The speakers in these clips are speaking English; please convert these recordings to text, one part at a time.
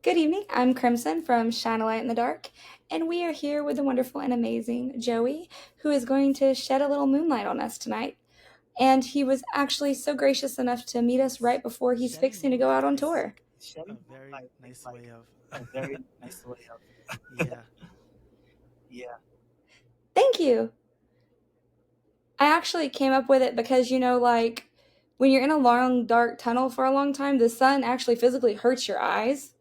Good evening. I'm Crimson from Shine a Light in the Dark, and we are here with the wonderful and amazing Joey, who is going to shed a little moonlight on us tonight. And he was actually so gracious enough to meet us right before he's Shedding fixing to go out moonlight on is tour. like a very nice way of yeah. Thank you. I actually came up with it because, like when you're in a long, dark tunnel for a long time, the sun actually physically hurts your eyes.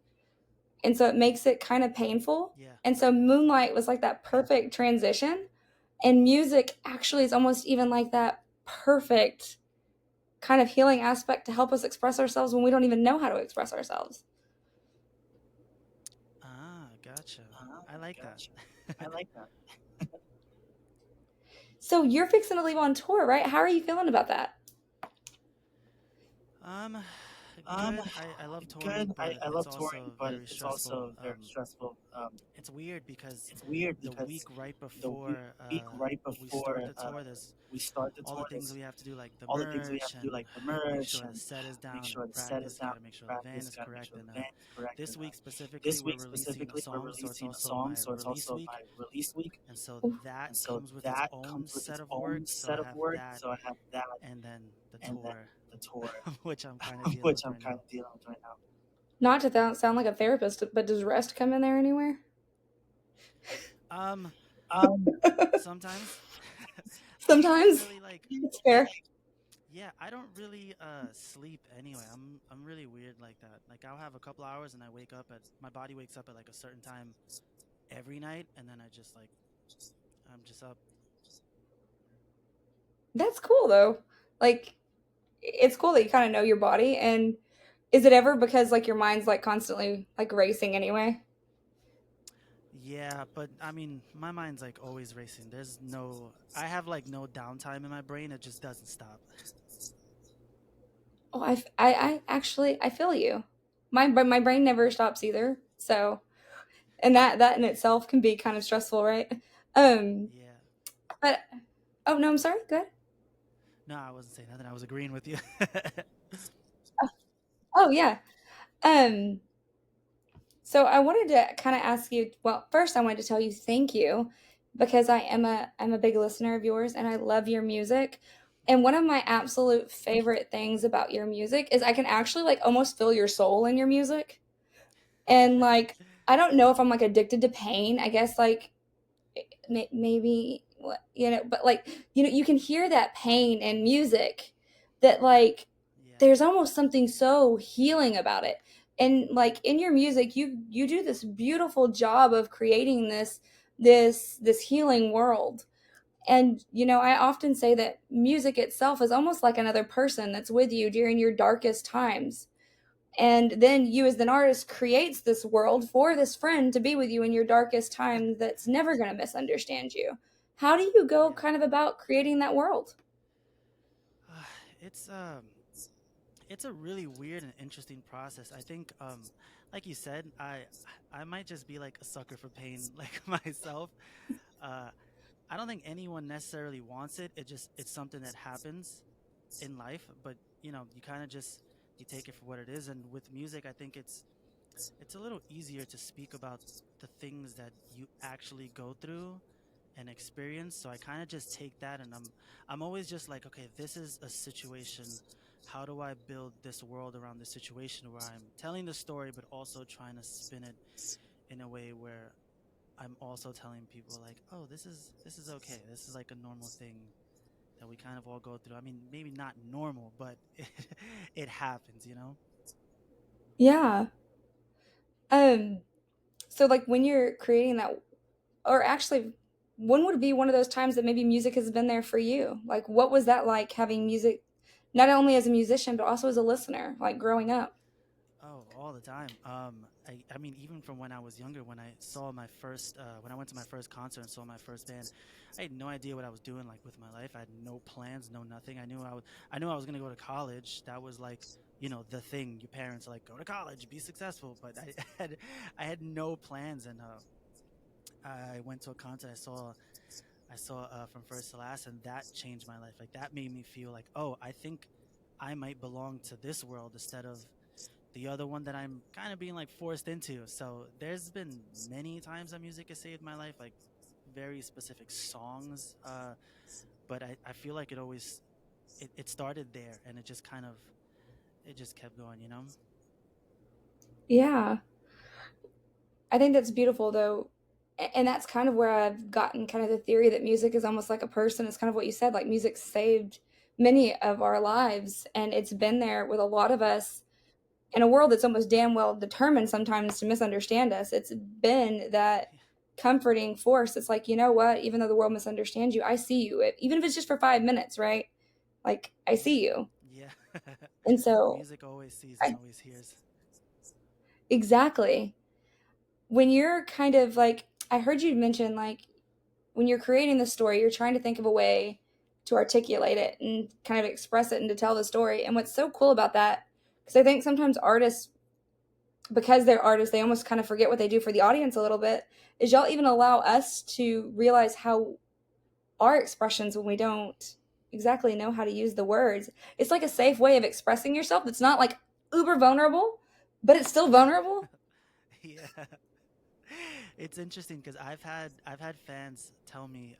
And so it makes it kind of painful. Yeah. And so Moonlight was like that perfect transition. And music actually is almost even like that perfect kind of healing aspect to help us express ourselves when we don't even know how to express ourselves. Ah, gotcha. I like that. So you're fixing to leave on tour, right? How are you feeling about that? um Good. I love touring, but it's also very stressful. It's weird because the week right before we start the tour, there's all the things we have to do, like the merch and make sure the set is down and practice. We got to make sure the van is correct. And this week specifically, we're releasing a song, so it's also my release week. And so that comes with its own set of work. So I have that, and then the tour, which I'm kind of dealing with right now. Not to sound like a therapist, but does rest come in there anywhere? Um, Sometimes I don't Sometimes. really like. It's fair. Yeah, I don't really sleep anyway. I'm really weird like that. Like I'll have a couple hours and I wake up at my body wakes up at like a certain time every night, and then I just like I'm just up. That's cool though. Like it's cool that you kind of know your body. And is it ever because like your mind's like constantly like racing anyway? Yeah, but I mean, my mind's like always racing. I have like no downtime in my brain. It just doesn't stop. Oh, I actually I feel you. My brain never stops either. So, and that in itself can be kind of stressful, right? Um, Yeah. but oh no, I'm sorry. Good. No, I wasn't saying nothing. I was agreeing with you. Oh yeah. Um, so I wanted to kind of ask you. Well, first I wanted to tell you thank you because I'm a big listener of yours and I love your music. And one of my absolute favorite things about your music is I can actually like almost feel your soul in your music. And like I don't know if I'm like addicted to pain. I guess like maybe but like you can hear that pain in music that like Yeah. there's almost something so healing about it. And like in your music you do this beautiful job of creating this healing world. And I often say that music itself is almost like another person that's with you during your darkest times, and then you as an artist creates this world for this friend to be with you in your darkest time that's never going to misunderstand you. How do you go Yeah. kind of about creating that world? It's it's a really weird and interesting process. I think like you said, I might just be like a sucker for pain like myself. Uh I don't think anyone necessarily wants it. It's something that happens in life, but you kind of just you take it for what it is. And with music, I think it's a little easier to speak about the things that you actually go through and experience. So I kind of just take that, and I'm always just like, okay, this is a situation. How do I build this world around this situation where I'm telling the story but also trying to spin it in a way where I'm also telling people like, oh, this is okay. This is like a normal thing that we kind of all go through. I mean, maybe not normal, but it happens. Yeah. um so like when you're creating that, or actually when would be one of those times that maybe music has been there for you? Like what was that like having music not only as a musician but also as a listener like growing up? Oh, all the time. I mean, even from when I was younger, when I saw my first, when I went to my first concert and saw my first band, I had no idea what I was doing like with my life. I had no plans, no nothing. I knew I was gonna go to college. That was like, the thing. Your parents are like, go to college, be successful. But I had no plans, and I went to a concert. I saw from first to last, and that changed my life. Like that made me feel like, oh, I think I might belong to this world instead of the other one that I'm kind of being like forced into. So there's been many times that music has saved my life, like very specific songs. But I feel like it started there and it just kind of it just kept going, you know? Yeah. I think that's beautiful though. And that's kind of where I've gotten kind of the theory that music is almost like a person. It's kind of what you said, like music saved many of our lives and it's been there with a lot of us in a world that's almost damn well determined sometimes to misunderstand us. It's been that comforting force. It's like, you know what, even though the world misunderstands you, I see you. Even if it's just for 5 minutes, right? Like I see you. Yeah. And so Music always sees and I always hears. exactly. When you're kind of like I heard you mention like when you're creating the story, you're trying to think of a way to articulate it and kind of express it and to tell the story. And what's so cool about that, because I think sometimes artists, because they're artists, they almost kind of forget what they do for the audience a little bit, is y'all even allow us to realize how our expressions when we don't exactly know how to use the words. It's like a safe way of expressing yourself that's not like uber vulnerable, but it's still vulnerable. Yeah. It's interesting because I've had fans tell me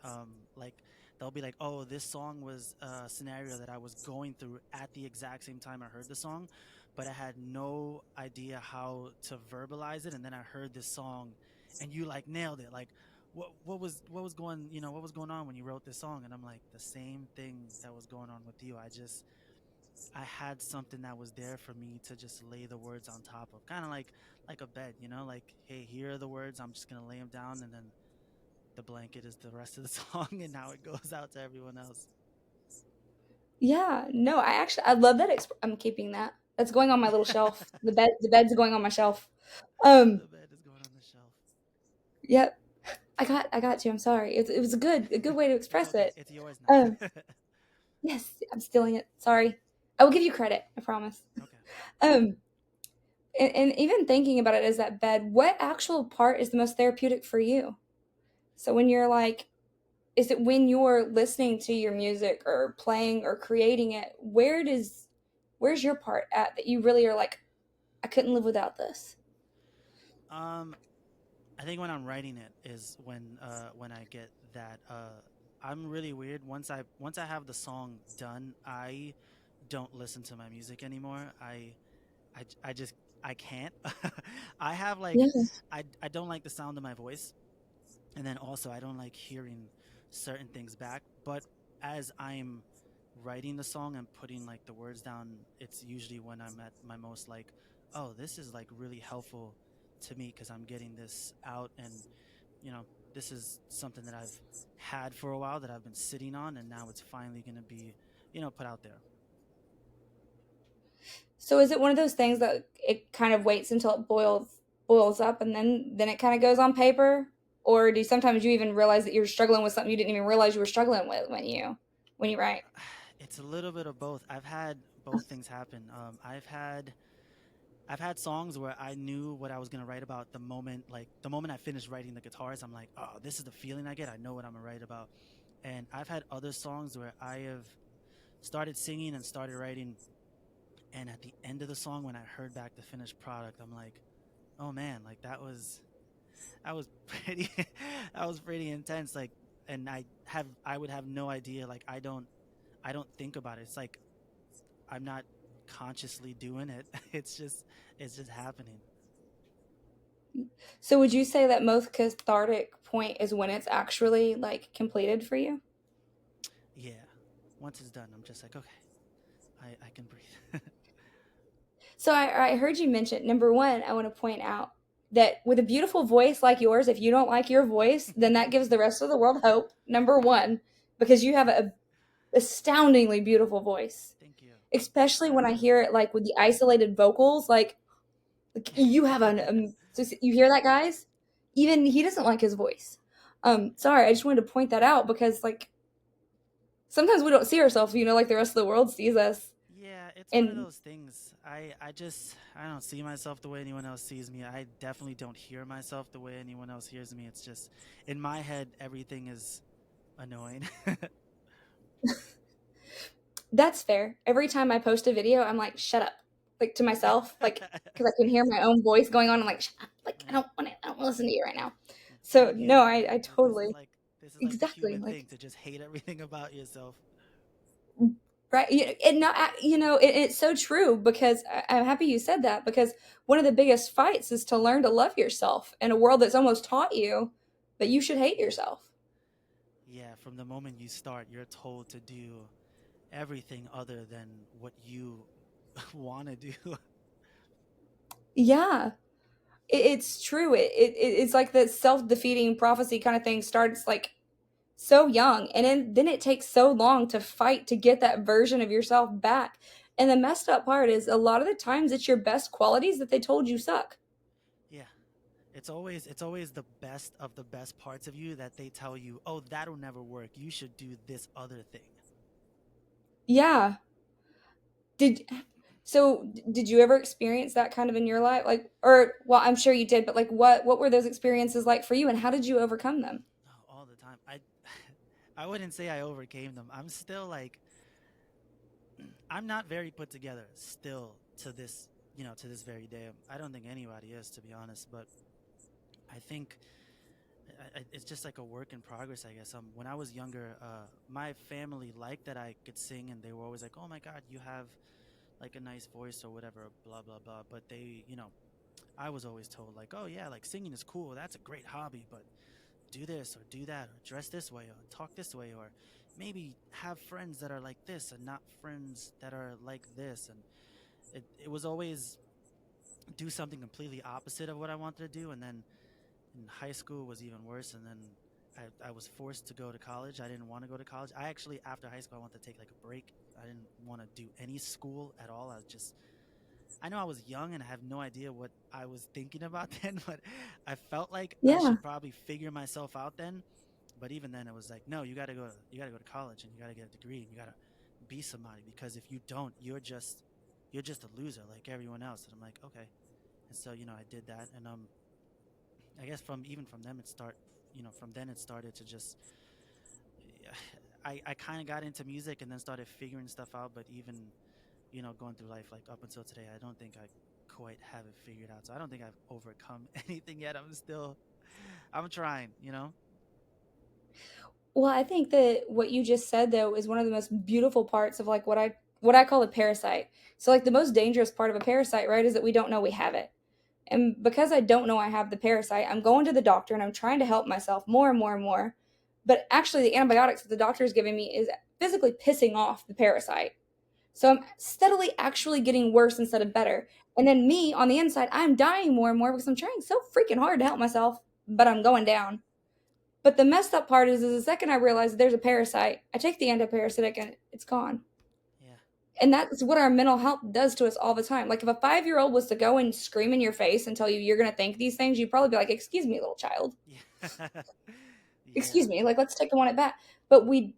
like they'll be like, "Oh, this song was a scenario that I was going through at the exact same time I heard the song, but I had no idea how to verbalize it, and then I heard this song and you like nailed it. Like what was going, what was going on when you wrote this song?" And I'm like, "The same thing that was going on with you. I had something that was there for me to just lay the words on top of, kind of like a bed, like, hey, here are the words. I'm just gonna lay them down, and then the blanket is the rest of the song, and now it goes out to everyone else. Yeah, no, I love that. I'm keeping that. That's going on my little shelf. The bed's going on my shelf. Um, The bed is going on the shelf. yep, I got to. I'm sorry. It was a good way to It's express okay. it. It's yours Um, now. yes, I'm stealing it. Sorry. I will give you credit. I promise. Okay. Um, and even thinking about it as that bed, what actual part is the most therapeutic for you? So when you're like, is it when you're listening to your music or playing or creating it? Where's your part at that you really are like, I couldn't live without this? um I think when I'm writing it is when I get that I'm really weird. Once I have the song done, I don't listen to my music anymore. I just I can't. I have like Yeah. I don't like the sound of my voice, and then also I don't like hearing certain things back. But as I'm writing the song and putting like the words down, it's usually when I'm at my most like, oh, this is like really helpful to me because I'm getting this out, and you know this is something that I've had for a while that I've been sitting on, and now it's finally going to be put out there. So is it one of those things that it kind of waits until it boils up and then it kind of goes on paper? Or do sometimes you even realize that you're struggling with something you didn't even realize you were struggling with when you write? It's a little bit of both. I've had both things happen. I've had songs where I knew what I was gonna write about the moment I finished writing the guitars. I'm like, oh, this is the feeling I get. I know what I'm gonna write about. And I've had other songs where I have started singing and started writing, and at the end of the song, when I heard back the finished product, I'm like, oh man, like that was pretty that was pretty intense. Like, and I would have no idea. Like, I don't think about it. It's like I'm not consciously doing it. It's just happening. So would you say that most cathartic point is when it's actually like completed for you? Yeah. Once it's done, I'm just like, okay, I can breathe. So I heard you mention number one, I want to point out that with a beautiful voice like yours, if you don't like your voice, then that gives the rest of the world hope. Number one, because you have a astoundingly beautiful voice, Thank you. especially when I hear it like with the isolated vocals, like you have so you hear that, guys? Even he doesn't like his voice. Sorry, I just wanted to point that out because like sometimes we don't see ourselves, like the rest of the world sees us. Yeah, it's one of And those things. I don't see myself the way anyone else sees me. I definitely don't hear myself the way anyone else hears me. It's just in my head everything is annoying. that's fair. Every time I post a video, I'm like, shut up. like to myself, like because I can hear my own voice going on. I'm like, shut up. Like Yeah. I don't want to listen to you right now. Yeah. So I'm no, human, I like this is totally like the exactly human thing like to just hate everything about yourself. right. And not it's so true because I'm happy you said that because one of the biggest fights is to learn to love yourself in a world that's almost taught you that you should hate Yeah. yourself. Yeah, from the moment you start, you're told to do everything other than what you want to do. Yeah, it's true. It's like the self-defeating prophecy kind of thing starts like so young and then it takes so long to fight to get that version of yourself back. And the messed up part is a lot of the times it's your best qualities that they told you suck. Yeah. It's always the best of the best parts of you that they tell you, "Oh, that'll never work. You should do this other thing." Yeah. Did did you ever experience that kind of in your life? Like or well, I'm sure you did, but like what were those experiences like for you and how did you overcome them? Oh, all the time. I wouldn't say I overcame them. I'm still like I'm not very put together still to this, to this very day. I don't think anybody is, to be honest, but I think it's just like a work in progress, I guess. When I was younger, my family liked that I could sing, and they were always like, "Oh my God, you have like a nice voice or whatever, blah blah blah." But I was always told like, "Oh yeah, like singing is cool. That's a great hobby, but do this or do that or dress this way or talk this way or maybe have friends that are like this and not friends that are like this." And it was always do something completely opposite of what I wanted to do. And then in high school was even worse. And then I was forced to go to college. I didn't want to go to college. I actually, after high school, I wanted to take like a break. I didn't want to do any school at all. I know I was young and I have no idea what I was thinking about then, but I felt like I Yeah. should probably figure myself out then. But even then, it was like, no, you gotta go to college and you gotta get a degree and you gotta be somebody because if you don't, you're just a loser like everyone else. And I'm like, okay. And so I did that, and I guess from them from then it started to just I kind of got into music and then started figuring stuff out. But even going through life like up until today, I don't think I quite have it figured out. So I don't think I've overcome anything yet. I'm trying. Well, I think that what you just said though is one of the most beautiful parts of like what I call a parasite. So like the most dangerous part of a parasite, right, is that we don't know we have it. And because I don't know I have the parasite, I'm going to the doctor and I'm trying to help myself more and more and more. But actually the antibiotics that the doctor is giving me is physically pissing off the parasite. So I'm steadily actually getting worse instead of better. And then me on the inside, I'm dying more and more because I'm trying so freaking hard to help myself, but I'm going down. But the messed up part is the second I realize that there's a parasite, I take the antiparasitic and it's gone. Yeah. And that's what our mental health does to us all the time. Like if a 5-year-old was to go and scream in your face and tell you you're going to think these things, you'd probably be like, "Excuse me, little child. Yeah. Excuse Yeah. me. Like let's take a one at bat." But we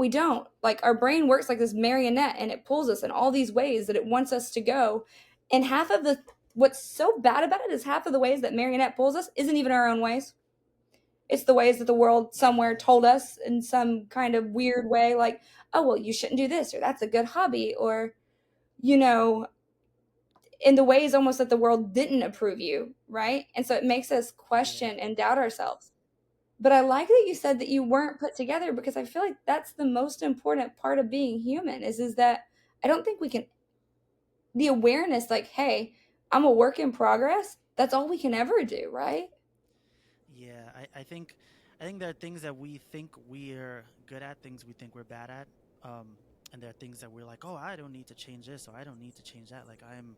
don't. Like our brain works like this marionette and it pulls us in all these ways that it wants us to go. And half of the what's so bad about it is half of the ways that marionette pulls us isn't even our own ways. It's the ways that the world somewhere Yeah. told us in some kind of weird way, like, "Oh, well, you shouldn't do this," or "That's a good hobby," or, you know, in the ways almost that the world didn't approve you, right? And so it makes us Yeah. question and doubt ourselves. But I like that you said that you weren't put together because I feel like that's the most important part of being human is that I don't think we can the awareness like, "Hey, I'm a work in progress." That's all we can ever do, right? Yeah, I think there are things that we think we're good at, things we think we're bad at, and there are things that we're like, oh, I don't need to change this or I don't need to change that. Like I'm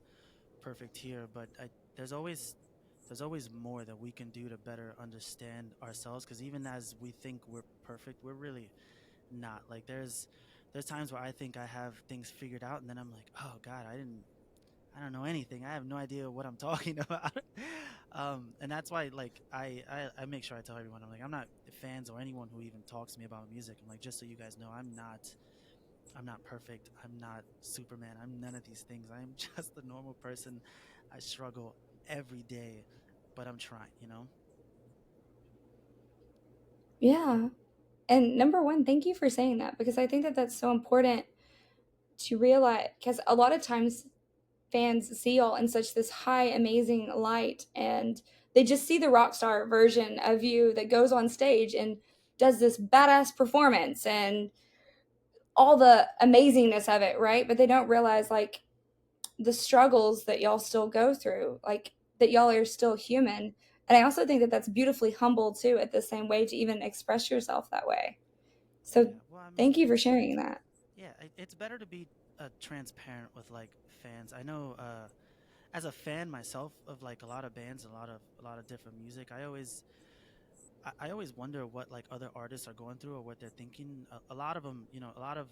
perfect here, but there's always there's always more that we can do to better understand ourselves. Because even as we think we're perfect, we're really not. Like there's times where I think I have things figured out, and then I'm like, oh God, I don't know anything. I have no idea what I'm talking about. And that's why, like, I make sure I tell everyone, I'm like, I'm not fans or anyone who even talks to me about music. I'm like, just so you guys know, I'm not perfect. I'm not Superman. I'm none of these things. I am just a normal person. I struggle every day, but I'm trying. Yeah. And number one, thank you for saying that because I think that that's so important to realize because a lot of times fans see y'all in such this high, amazing light, and they just see the rock star version of you that goes on stage and does this badass performance and all the amazingness of it, right? But they don't realize like the struggles that y'all still go through, like that y'all are still human. And I also think that that's beautifully humble too, at the same way to even express yourself that way. So Yeah. Well, I mean, thank you for sharing that. yeah, it's better to be transparent with like fans. I know as a fan myself of like a lot of bands, a lot of different music, I always wonder what like other artists are going through or what they're thinking. A lot of them, a lot of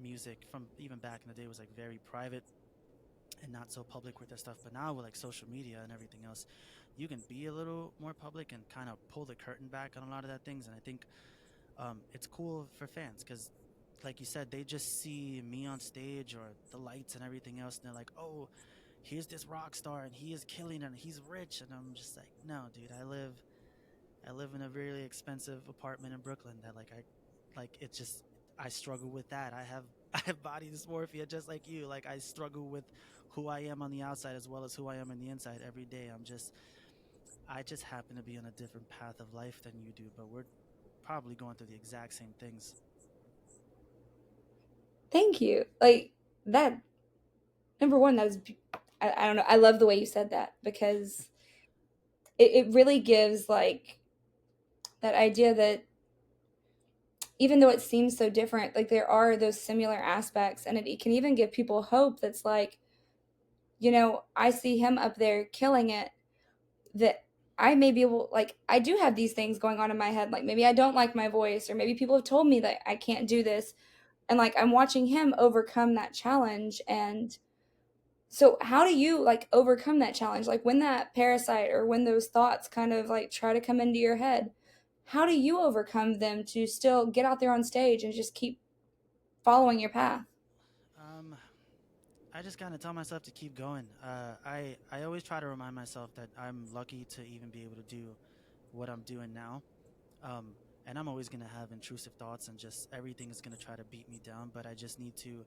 music from even back in the day was like very private and not so public with their stuff. But now with like social media and everything else, you can be a little more public and kind of pull the curtain back on a lot of that things. And I think it's cool for fans because, like you said, they just see me on stage or the lights and everything else, and they're like, "Oh, here's this rock star, and he is killing it, and he's rich." And I'm just like, "No, dude, I live in a really expensive apartment in Brooklyn that it's just I struggle with that. I have body dysmorphia just like you. Like I struggle with who I am on the outside as well as who I am on the inside every day. I just happen to be on a different path of life than you do, but we're probably going through the exact same things." Thank you. Like that, number one, that is, I don't know. I love the way you said that because it really gives like that idea that even though it seems so different, like there are those similar aspects, and it can even give people hope that's like, I see him up there killing it, that I may be able, like, I do have these things going on in my head. Like, maybe I don't like my voice, or maybe people have told me that I can't do this. And like, I'm watching him overcome that challenge. And so, how do you like overcome that challenge? Like, when that parasite or when those thoughts kind of like try to come into your head, how do you overcome them to still get out there on stage and just keep following your path? Um, I just kind of tell myself to keep going. I always try to remind myself that I'm lucky to even be able to do what I'm doing now. Um, and I'm always gonna have intrusive thoughts and just everything is gonna try to beat me down. But I just need to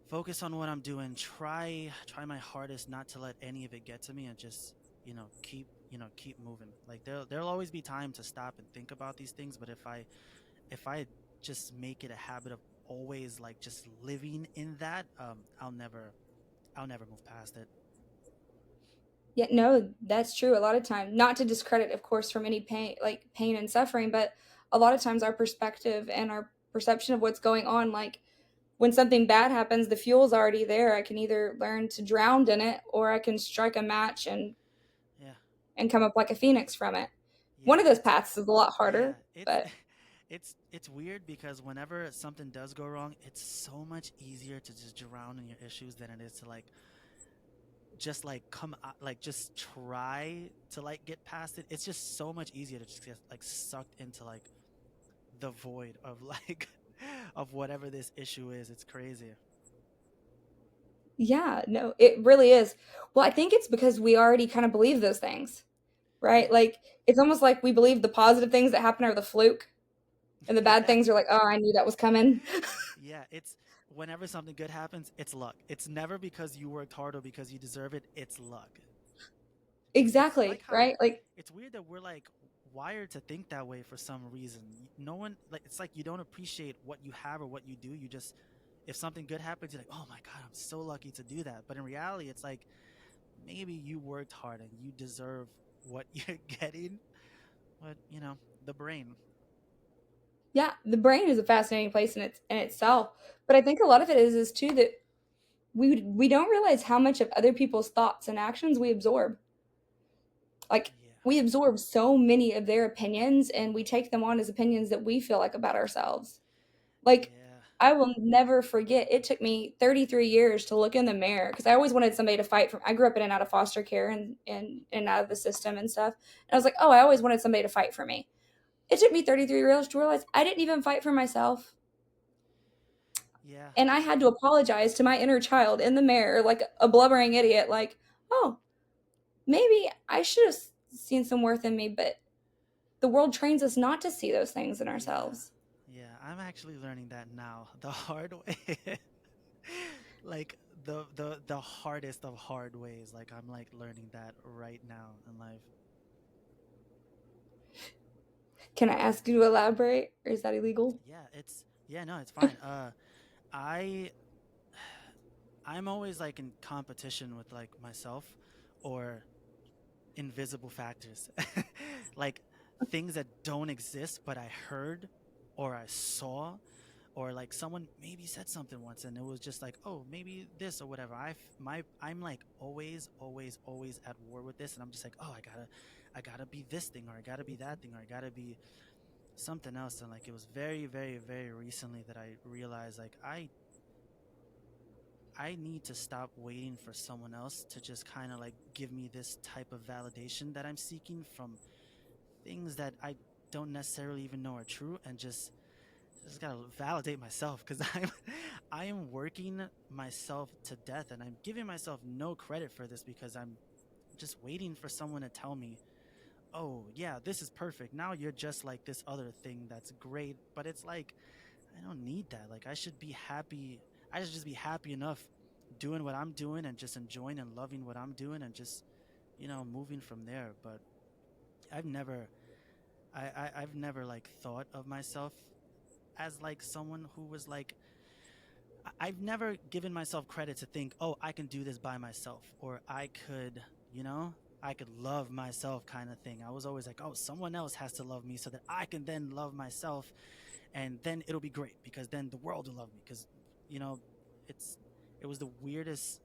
focus on what I'm doing. Try my hardest not to let any of it get to me, and just keep moving. Like there'll always be time to stop and think about these things. But if I just make it a habit of always like just living in that, I'll never move past it. Yeah, no, that's true. A lot of time, not to discredit, of course, from any pain, like pain and suffering, but a lot of times our perspective and our perception of what's going on, like when something bad happens, the fuel's already there. I can either learn to drown in it, or I can strike a match Yeah, and come up like a phoenix from it. One yeah, of those paths is a lot yeah. harder, but It's weird because whenever something does go wrong, it's so much easier to just drown in your issues than it is to like just like come out, like just try to like get past it. It's just so much easier to just get like sucked into like the void of like of whatever this issue is. It's crazy. yeah, no, it really is. Well, I think it's because we already kind of believe those things, right? Yeah. Like it's almost like we believe the positive things that happen are the fluke, and the bad Yeah. things are like, oh, I knew that was coming. Yeah, it's whenever something good happens, it's luck. It's never because you worked hard or because you deserve it. It's luck. It's like Exactly, how right? Like, it's weird that we're like wired to think that way for some reason. No one like it's like you don't appreciate what you have or what you do. You just if something good happens, you're like, "Oh my god, I'm so lucky to do that." But in reality, it's like maybe you worked hard and you deserve what you're getting. But, the brain. yeah, the brain is a fascinating place in itself, but I think a lot of it is too that we don't realize how much of other people's thoughts and actions we absorb. Like Yeah. we absorb so many of their opinions, and we take them on as opinions that we feel like about ourselves. Like Yeah. I will never forget. It took me 33 years to look in the mirror because I always wanted somebody to fight for. I grew up in and out of foster care and out of the system and stuff. And I was like, oh, I always wanted somebody to fight for me. It took me 33 years to realize I didn't even fight for myself. Yeah. And I had to apologize to my inner child in the mirror like a blubbering idiot, like, oh, maybe I should have seen some worth in me, but the world trains us not to see those things in Yeah. ourselves. Yeah. I'm actually learning that now the hard way. Like the hardest of hard ways. Like I'm like learning that right now in life. Can I ask you to elaborate, or is that illegal? Yeah, it's yeah, no, it's fine. I I'm always like in competition with like myself or invisible factors. Like things that don't exist but I heard or I saw, or like someone maybe said something once and it was just like, oh, maybe this or whatever. I'm like always at war with this, and I'm just like, oh, I gotta be this thing, or I gotta be that thing, or I gotta be something else. And like it was very recently that I realized like I need to stop waiting for someone else to just kind of like give me this type of validation that I'm seeking from things that I don't necessarily even know are true, and just gotta validate myself, because I am working myself to death, and I'm giving myself no credit for this because I'm just waiting for someone to tell me, oh yeah, this is perfect, now you're just like this other thing that's great. But it's like I don't need that. Like I should be happy. I should just be happy enough doing what I'm doing and just enjoying and loving what I'm doing and just, moving from there. But I've never I've never like thought of myself as like someone who was like I've never given myself credit to think, oh, I can do this by myself, or I could, you know, I could love myself kind of thing. I was always like, oh, someone else has to love me so that I can then love myself, and then it'll be great because then the world will love me, because you know it's it was the weirdest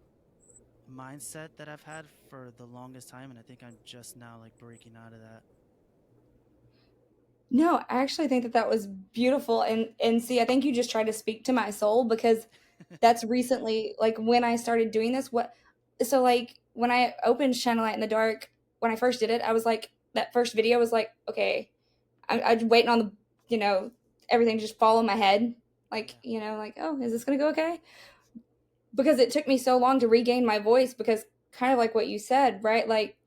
mindset that I've had for the longest time, and I think I'm just now like breaking out of No, I actually think that that was beautiful, and see, I think you just tried to speak to my soul because that. that's recently like when I started doing this. What so like when I opened Shine a Light in the Dark, when I first did it, I was like that first video was like, okay, I'm waiting on the everything to just fall in my head, like Yeah. like, oh, is this gonna go okay? Because it took me so long to regain my voice because kind of like what you said, right? Like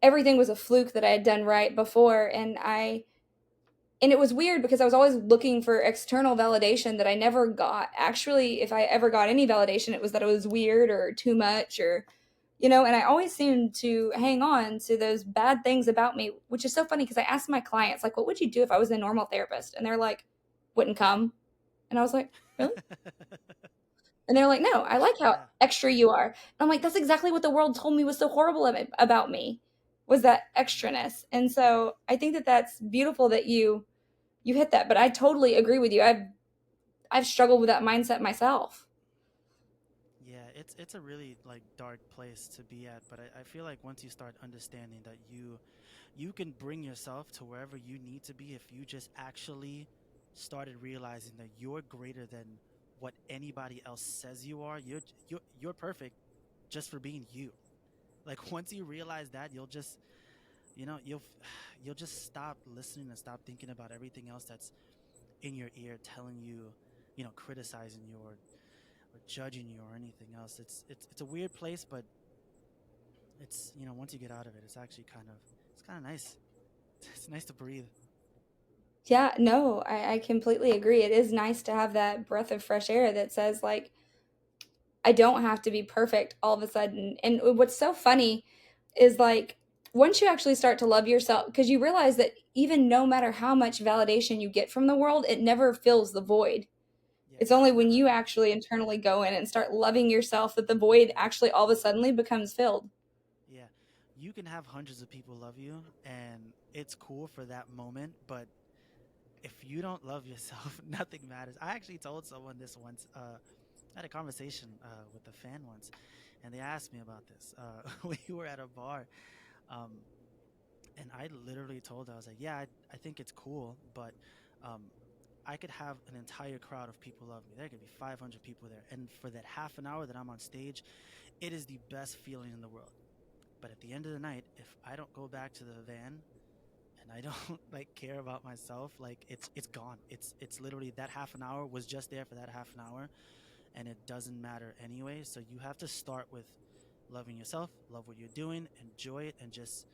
everything was a fluke that I had done right before, and it was weird because I was always looking for external validation that I never got. Actually, if I ever got any validation, it was that it was weird or too much or and I always seemed to hang on to those bad things about me, which is so funny because I asked my clients like, what would you do if I was a normal therapist? And they're like, wouldn't come. And I was like, really? And they're like, no, I like how Yeah. extra you are. And I'm like, that's exactly what the world told me was so horrible about me, was that Hmm. extraness. And so I think that that's beautiful that you hit that. But I totally agree with you. I've struggled with that mindset myself. Yeah, it's a really like dark place to be at, but I feel like once you start understanding that you can bring yourself to wherever you need to be if you just actually started realizing that you're greater than what anybody else says you are. You're perfect just for being you. Like once you realize that, you'll just you'll just stop listening and stop thinking about everything else that's in your ear telling you, criticizing you or judging you or anything else. It's a weird place, but it's once you get out of it, it's kind of nice. It's nice to breathe. Yeah, no, I completely agree. It is nice to have that breath of fresh air that says, like, I don't have to be perfect all of a sudden. And what's so funny is like, once you actually start to love yourself, because you realize that even no matter how much validation you get from the world, it never fills the void. It's Yes, only it's when never you enough. actually internally go in and start loving yourself that the void Yeah. actually all of a sudden becomes filled. Yeah. You can have hundreds of people love you and it's cool for that moment, but if you don't love yourself, nothing matters. I actually told someone this once. I had a conversation with a fan once, and they asked me about this. We were at a bar, um, and I literally told her, I was like, yeah, I think it's cool, but um, I could have an entire crowd of people love me. There could be 500 people there. And for that half an hour that I'm on stage, it is the best feeling in the world. But at the end of the night, if I don't go back to the van and I don't like care about myself, like it's gone. It's literally that half an hour was just there for that half an hour, and it doesn't matter anyway. So you have to start with loving yourself, love what you're doing, enjoy it, and just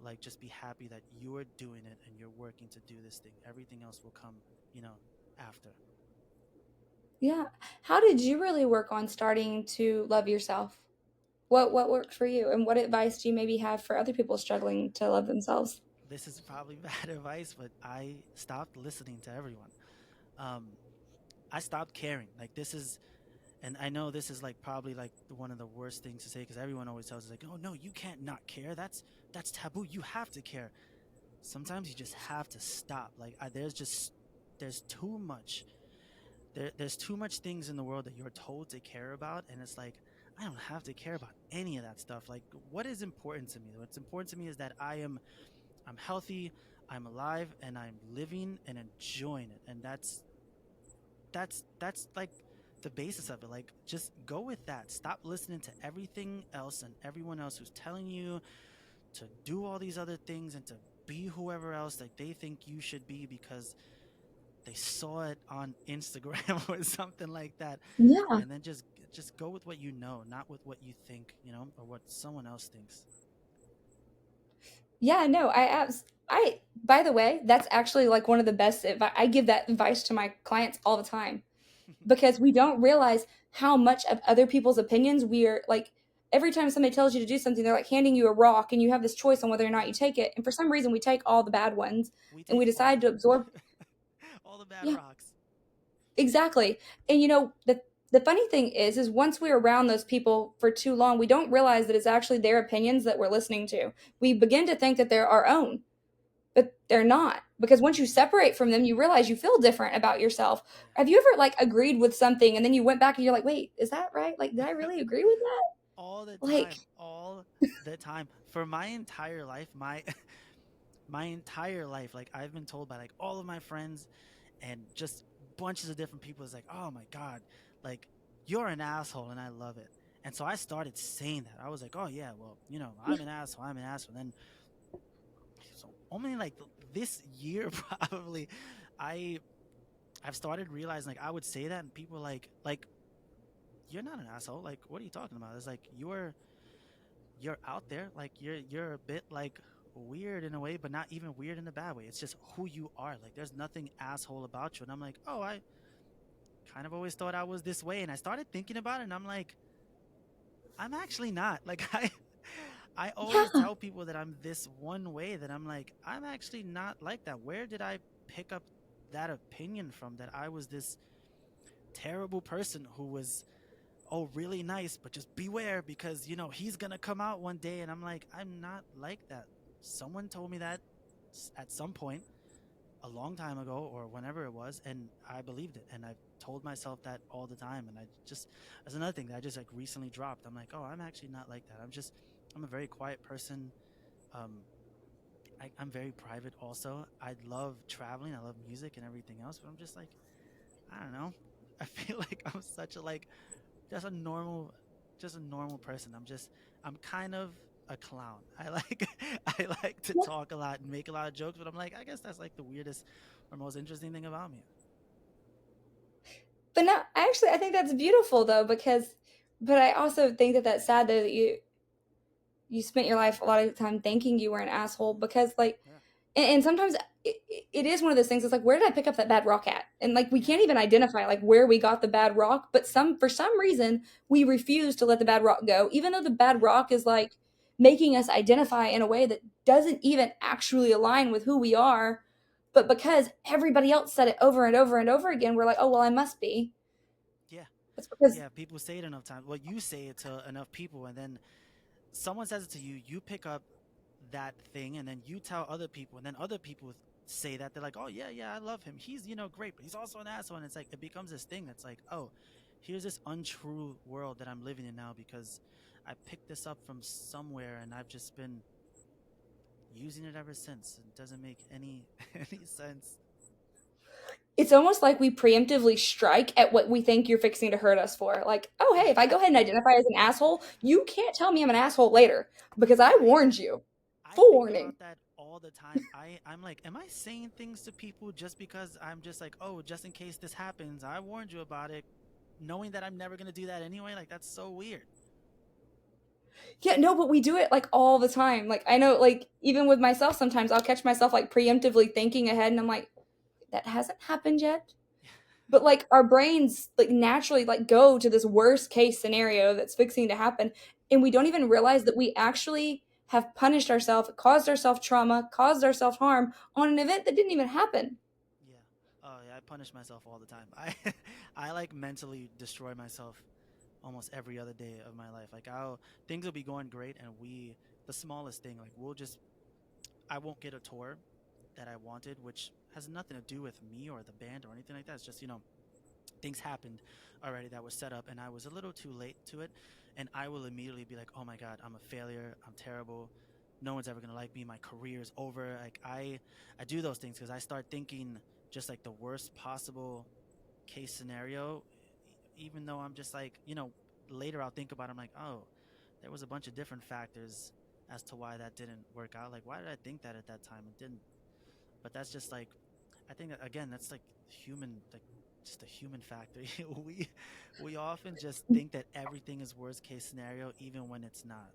like just be happy that you're doing it and you're working to do this thing. Everything else will come, you know, after. Yeah. How did you really work on starting to love yourself? What worked for you, and what advice do you maybe have for other people struggling to love themselves? This is probably bad advice, but I stopped listening to everyone. Um, I stopped caring. Like this is, and I know this is like probably like one of the worst things to say because everyone always tells us like, oh no, you can't not care. That's taboo. You have to care. Sometimes you just have to stop. Like there's too much. There's too much things in the world that you're told to care about, and it's like I don't have to care about any of that stuff. Like what is important to me? What's important to me is that I'm healthy, I'm alive, and I'm living and enjoying it. And that's like the basis of it. Like just go with that. Stop listening to everything else and everyone else who's telling you to do all these other things and to be whoever else like they think you should be because they saw it on Instagram or something like that. Yeah. And then just go with what you know, not with what you think, or what someone else thinks. Yeah, no, I by the way, that's actually like one of the best advice. I give that advice to my clients all the time because we don't realize how much of other people's opinions we are like every time somebody tells you to do something, they're like handing you a rock and you have this choice on whether or not Yeah. you take it. And for some reason we take all the bad ones We and we take decide to absorb. all the bad Yeah, rocks. exactly. And the funny thing is once we're around those people for too long, we don't realize that it's actually their opinions that we're listening to. We begin to think that they're our own, but they're not. Because once you Hmm. separate from them, you realize you feel different about yourself. Yeah. Have you ever like agreed with something and then you went back and you're like, wait, is that right? Like, did I really agree with that? All the Like, time, all the time. For my entire life, my entire life, like I've been told by like all of my friends and just bunches of different people is like, "Oh my god, like you're an asshole," and I love it. And so I started saying that. I was like, "Oh yeah, well, yeah, I'm an asshole. I'm an asshole." And then so only like this year probably I I've started realizing like I would say that and people like you're not an asshole. Like what are you talking about? It's like you're out there, like you're a bit like weird in a way, but not even weird in a bad way. It's just who you are. Like there's nothing asshole about you. And I'm like, oh, I kind of always thought I was this way. And I started thinking about it and I'm like, I'm actually not. Like I always yeah. tell people that I'm this one way that I'm like, I'm actually not like that. Where did I pick up that opinion from that I was this terrible person who was oh really nice but just beware because he's gonna come out one day and I'm like I'm not like that. Someone told me that at some point a long time ago or whenever it was and I believed it and I've told myself that all the time and I just as another thing that I just like recently dropped. I'm like oh I'm actually not like that. I'm a very quiet person. um I'm very private also. I love traveling, I love music and everything else, but I'm just like I don't know. I feel like I'm such a like just a normal person. I'm kind of a clown. I like I like to Yeah. talk a lot and make a lot of jokes, but I'm like I guess that's like the weirdest or most interesting thing about me. But no, actually, I think that's beautiful though, because, but I also think that that's sad though that you spent your life a lot of the time thinking you were an asshole because like Yeah. and sometimes it is one of those things. It's like, where did I pick up that bad rock at? And like, we Yeah. can't even identify like where we got the bad rock. But for some reason, we refuse to let the bad rock go, even though the bad Yeah. rock is like making us identify in a way that doesn't even actually align with who we are. But because everybody else said it over and over and over again, we're like, oh well, I must be. Yeah. It's because Yeah, people say it enough times. Well, you say it to enough people and then someone says it to you, you pick up that thing and then you tell other people and then other people say that they're like oh yeah yeah I love him, he's great but he's also an asshole and it's like it becomes this thing that's like oh here's this untrue world that I'm living in now because I picked this up from somewhere and I've just been using it ever since. It doesn't make any any sense. it's almost like we preemptively strike at what we think you're fixing to hurt us for. Like, oh, hey, if I go ahead and identify as an asshole, you can't tell me I'm an asshole later because I I warned you. I Full think warning. about that all the time. I'm like, am I saying things to people just because I'm just like, oh, just in case this happens, I warned you about it, knowing that I'm never gonna do that anyway? Like that's so weird. Yeah, no, but we do it like all the time. Like, I know, like, even with myself, sometimes I'll catch myself like preemptively thinking ahead and I'm like, that hasn't happened yet. But like our brains like naturally like go to this worst case scenario that's fixing to happen, and we don't even realize that we actually have punished ourselves, caused ourselves trauma, caused ourselves harm on an event that didn't even happen. Yeah. Oh yeah, I punish myself all the time. I I like mentally destroy myself almost every other day of my life. Like I'll things will be going great and the smallest thing, like I won't get a tour that I wanted, which has nothing to do with me or the band or anything like that. It's just, things happened already that was set up and I was a little too late to it. And I will immediately be like, oh my God, I'm a failure. I'm terrible. No one's ever going to like me. My career's over. Like I do those things because I start thinking just like the worst possible case scenario, even though I'm just like, later I'll think about it, I'm like, oh, there was a bunch of different factors as to why that didn't work out. Like, why did I think that at that time? It didn't. But that's just like, I think that, again, that's like human, like just a human factor. we we often just think that everything is worst case scenario, even when it's not.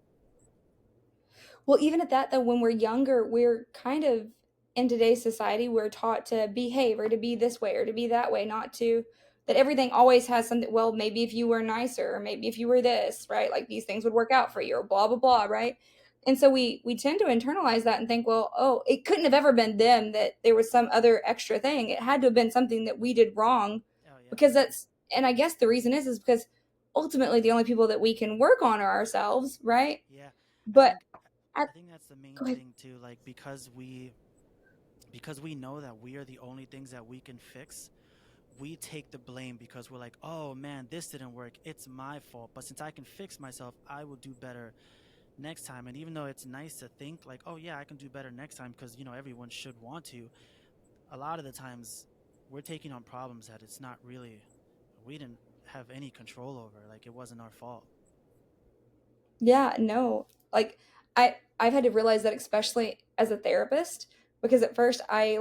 Well, even at that, though, when we're younger, we're kind of in today's society, we're taught to behave or to be this way or to be that way, not to that everything always has something. Well, maybe if you were nicer, or maybe if you were this, right? Like these things would work out for you, or blah blah blah, right? And so we tend to internalize that and think, well, oh, it couldn't have ever been them. That there was some other extra thing. It had to have been something that we did wrong, Oh yeah, because that's. And I guess the reason is because ultimately the only people that we can work on are ourselves, right? yeah. I But think at I think that's the main Go ahead. thing too. Like because we know that we are the only things that we can fix, we take the blame because we're like, oh man, this didn't work. It's my fault. But since I can fix myself, I will do better next time. And even though it's nice to think like, oh yeah, I can do better next time because, everyone should want to, a lot of the times we're taking on problems that it's not really, we didn't have any control over. Like it wasn't our fault. Yeah, no. Like I've had to realize that, especially as a therapist, because at first I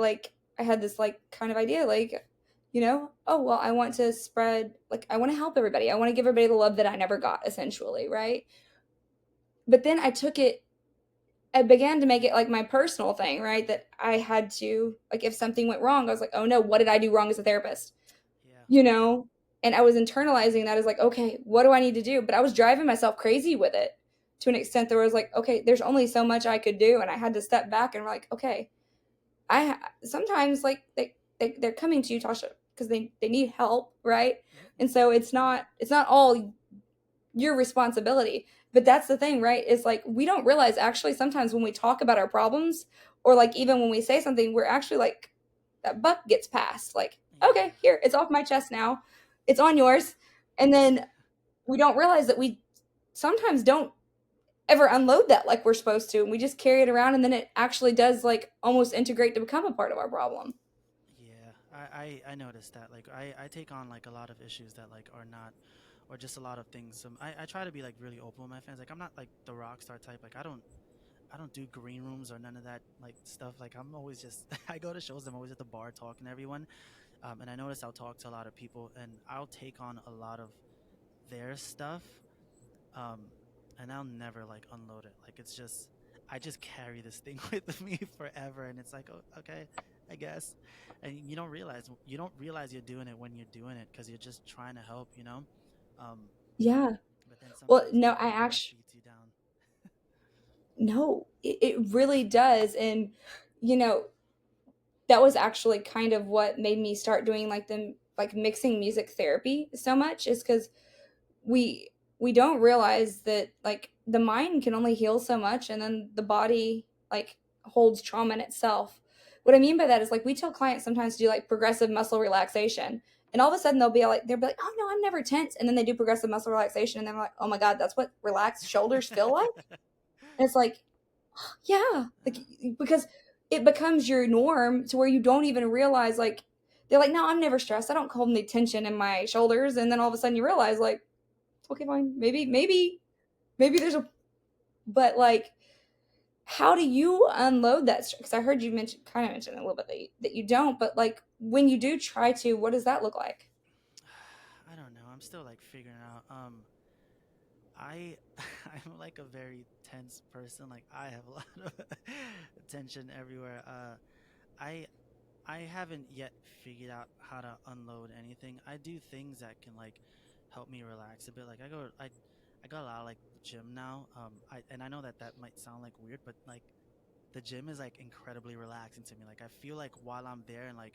had this like kind of idea like, oh well, I want to spread, like I want to help everybody. I want to give everybody the love that I never got, essentially, right? But then I began to make it like my personal thing, right? That I had to, like, if something went wrong, I was like, "Oh no, what did I do wrong as a therapist?" Yeah. You know? And I was internalizing that as like, okay, what do I need to do? But I was driving myself crazy with it to an extent that was like, okay, there's only so much I could do. And I had to step back and like, okay, sometimes like they're coming to you, Tasha, because they need help, right? Hmm. And so it's not all your responsibility. But that's the thing, right? Is like we don't realize actually sometimes when we talk about our problems, or like even when we say something, we're actually like that buck gets passed. Like, Yeah. okay, here, it's off my chest now. It's on yours. And then we don't realize that we sometimes don't ever unload that like we're supposed to. And we just carry it around, and then it actually does like almost integrate to become a part of our problem. Yeah, I noticed that. Like, I take on like a lot of issues that like are not, or just a lot of things. I try to be like really open with my fans. Like, I'm not like the rock star type. Like, I don't do green rooms or none of that like stuff. Like, I'm always just I go to shows. I'm always at the bar talking to everyone. And I notice I'll talk to a lot of people, and I'll take on a lot of their stuff. um, and I'll never like unload it. Like it's just I just carry this thing with me forever, and it's like, oh, okay, I guess. And you don't realize you're doing it when you're doing it because you're just trying to help. Um, Yeah. but then Well, sometimes no, everything just beats you down. it really does. And, you know, that was actually kind of what made me start doing like mixing music therapy so much, is because we we don't realize that like the mind can only heal so much, and then the body like holds trauma in itself. What I mean by that is like we tell clients sometimes to do like progressive muscle relaxation, and all of a sudden they'll be like, oh no, I'm never tense, and then they do progressive muscle relaxation and they're like, oh my god, that's what relaxed shoulders feel like. And it's like, yeah, like because it becomes your norm to where you don't even realize, like they're like, no, I'm never stressed, I don't hold any tension in my shoulders, and then all of a sudden you realize like, okay, fine, maybe there's a, but like, how do you unload that stress? Because I heard you mention a little bit that you don't, but like when you do try to, what does that look like? I don't know. I'm still like figuring out. I I'm like a very tense person. Like I have a lot of tension everywhere. I I haven't yet figured out how to unload anything. I do things that can like help me relax a bit. Like I got a lot of like gym now. I know that that might sound like weird, but like the gym is like incredibly relaxing to me. Like I feel like while I'm there and like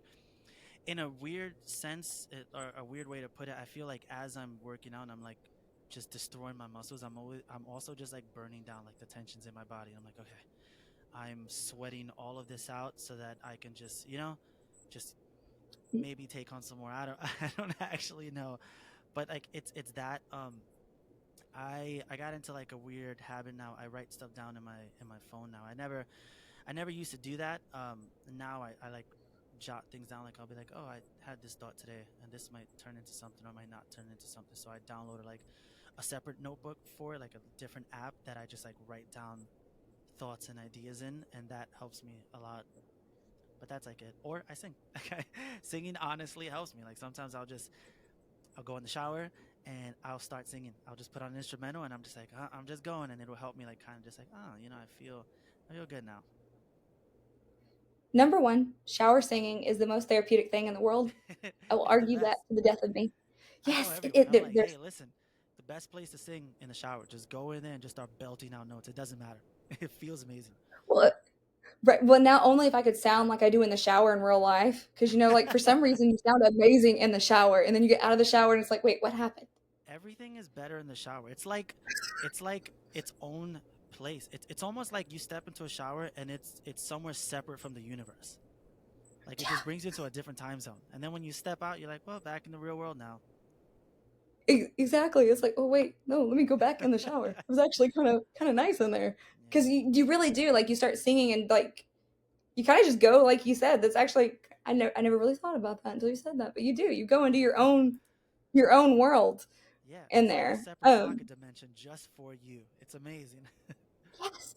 in a weird sense or a weird way to put it, I feel like as I'm working out and I'm like just destroying my muscles, I'm also just like burning down like the tensions in my body. And I'm like, okay, I'm sweating all of this out so that I can just, just maybe take on some more. I don't I don't actually know. But like it's that I got into like a weird habit now. I write stuff down in my phone now. I never used to do that. Now I like jot things down. Like I'll be like, oh, I had this thought today, and this might turn into something or might not turn into something. So I downloaded like a separate notebook for it, like a different app that I just like write down thoughts and ideas in, and that helps me a lot. But that's like it. Or I sing. Singing honestly helps me. Like sometimes I'll go in the shower and I'll start singing. I'll just put on an instrumental and I'm just like, I'm just going, and it'll help me like kind of just like, oh, I feel good now. Number one, shower singing is the most therapeutic thing in the world. I will It's the argue that best. to the death of me. I tell Yes, everyone, I'm like, hey, there's listen, the best place to sing in the shower. Just go in there and just start belting out notes. It doesn't matter. It feels amazing. well, right. Well, now only if I could sound like I do in the shower in real life, because like for some reason you sound amazing in the shower, and then you get out of the shower and it's like, wait, what happened? Everything is better in the shower. It's like its own place. It's almost like you step into a shower and it's somewhere separate from the universe. Like it just brings you to a different time zone. And then when you step out, you're like, well, back in the real world now. Exactly. It's like, oh wait, no, let me go back in the shower. It was actually kind of nice in there Yeah. because you really do like you start singing and like you kind of just go like you said. That's actually I never really thought about that until you said that, but you do. You go into your own world Yeah, in it's like a there. separate pocket dimension just for you. It's amazing. Yes.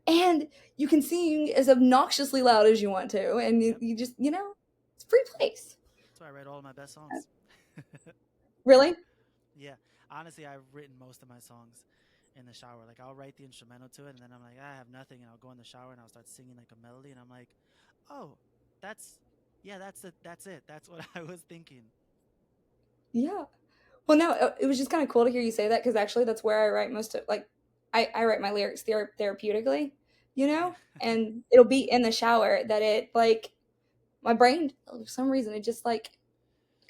And you can sing as obnoxiously loud as you want to, and Yep. you just it's a free place. That's why I write all of my best songs. Really? Yeah, honestly, I've written most of my songs in the shower. Like I'll write the instrumental to it, and then I'm like, I have nothing, and I'll go in the shower and I'll start singing like a melody, and I'm like, oh, that's yeah, that's it, that's it, that's what I was thinking. Yeah. Well, no, it was just kind of cool to hear you say that because actually that's where I write most of like I write my lyrics therapeutically, Yeah, and it'll be in the shower that it like my brain for some reason it just like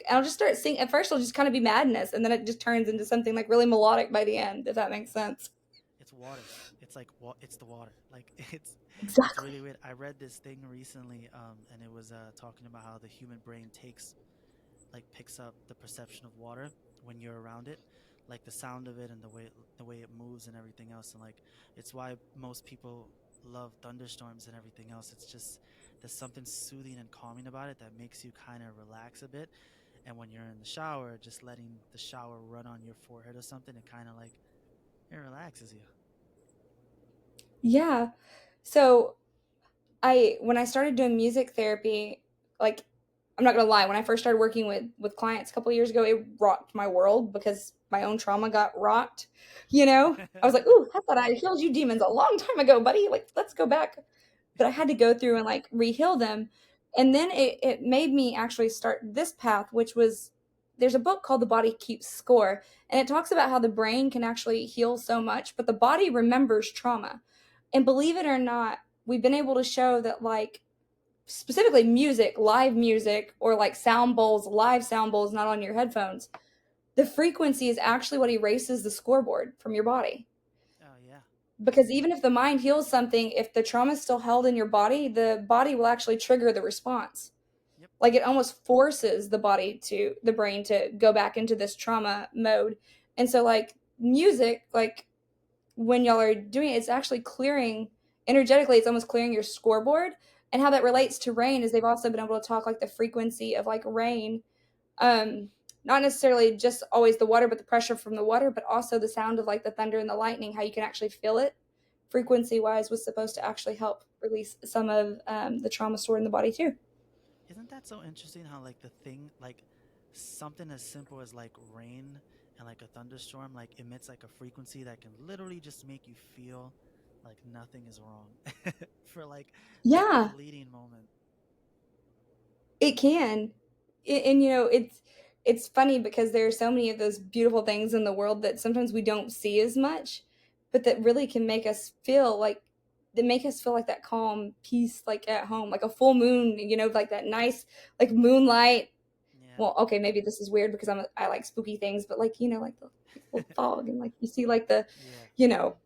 I'll just start singing. At first, it'll just kind of be madness, and then it just turns into something like really melodic by the end, if that makes yeah, sense. it's water. It's like it's the water. Like it's Exactly. really weird. I read this thing recently, and it was talking about how the human brain picks up the perception of water when you're around it, like the sound of it and the way it moves and everything else. And like it's why most people love thunderstorms and everything else. It's just there's something soothing and calming about it that makes you kind of relax a bit. And when you're in the shower, just letting the shower run on your forehead or something, it kind of like it relaxes you. Yeah. So I when I started doing music therapy, like I'm not gonna lie, when I first started working with clients a couple of years ago, it rocked my world because my own trauma got rocked. I was like, "Ooh, I thought I healed you demons a long time ago, buddy. Like, let's go back." But I had to go through and like reheal them, and then it made me actually start this path, which was there's a book called The Body Keeps Score, and it talks about how the brain can actually heal so much, but the body remembers trauma. And believe it or not, we've been able to show that like specifically music, live music, or like sound bowls, live sound bowls, not on your headphones, the frequency is actually what erases the scoreboard from your body. Oh yeah. Because even if the mind heals something, if the trauma is still held in your body, the body will actually trigger the response. Yep. Like it almost forces the brain to go back into this trauma mode. And so, like, music, like, when y'all are doing it, it's actually clearing energetically, it's almost clearing your scoreboard. And how that Yeah. relates to rain is they've also been able to talk like the frequency of like rain. Um, Not necessarily just always the water, but the pressure from the water, but also the sound of like the thunder and the lightning, how you can actually feel it frequency wise was supposed to actually help release some of the trauma stored in the body too. Isn't that so interesting how like the thing like something as simple as like rain and like a thunderstorm like emits like a frequency that can literally just make you feel like nothing is wrong for like a Yeah. fleeting moment. It can. And it's funny because there are so many of those beautiful things in the world that sometimes we don't see as much, but that really can make us feel like they make us feel like that calm peace, like at home, like a full moon, like that nice, like moonlight. Yeah. Well, okay, maybe this is weird because I like spooky things, but like like the little fog and like you see like the, Yeah. you know,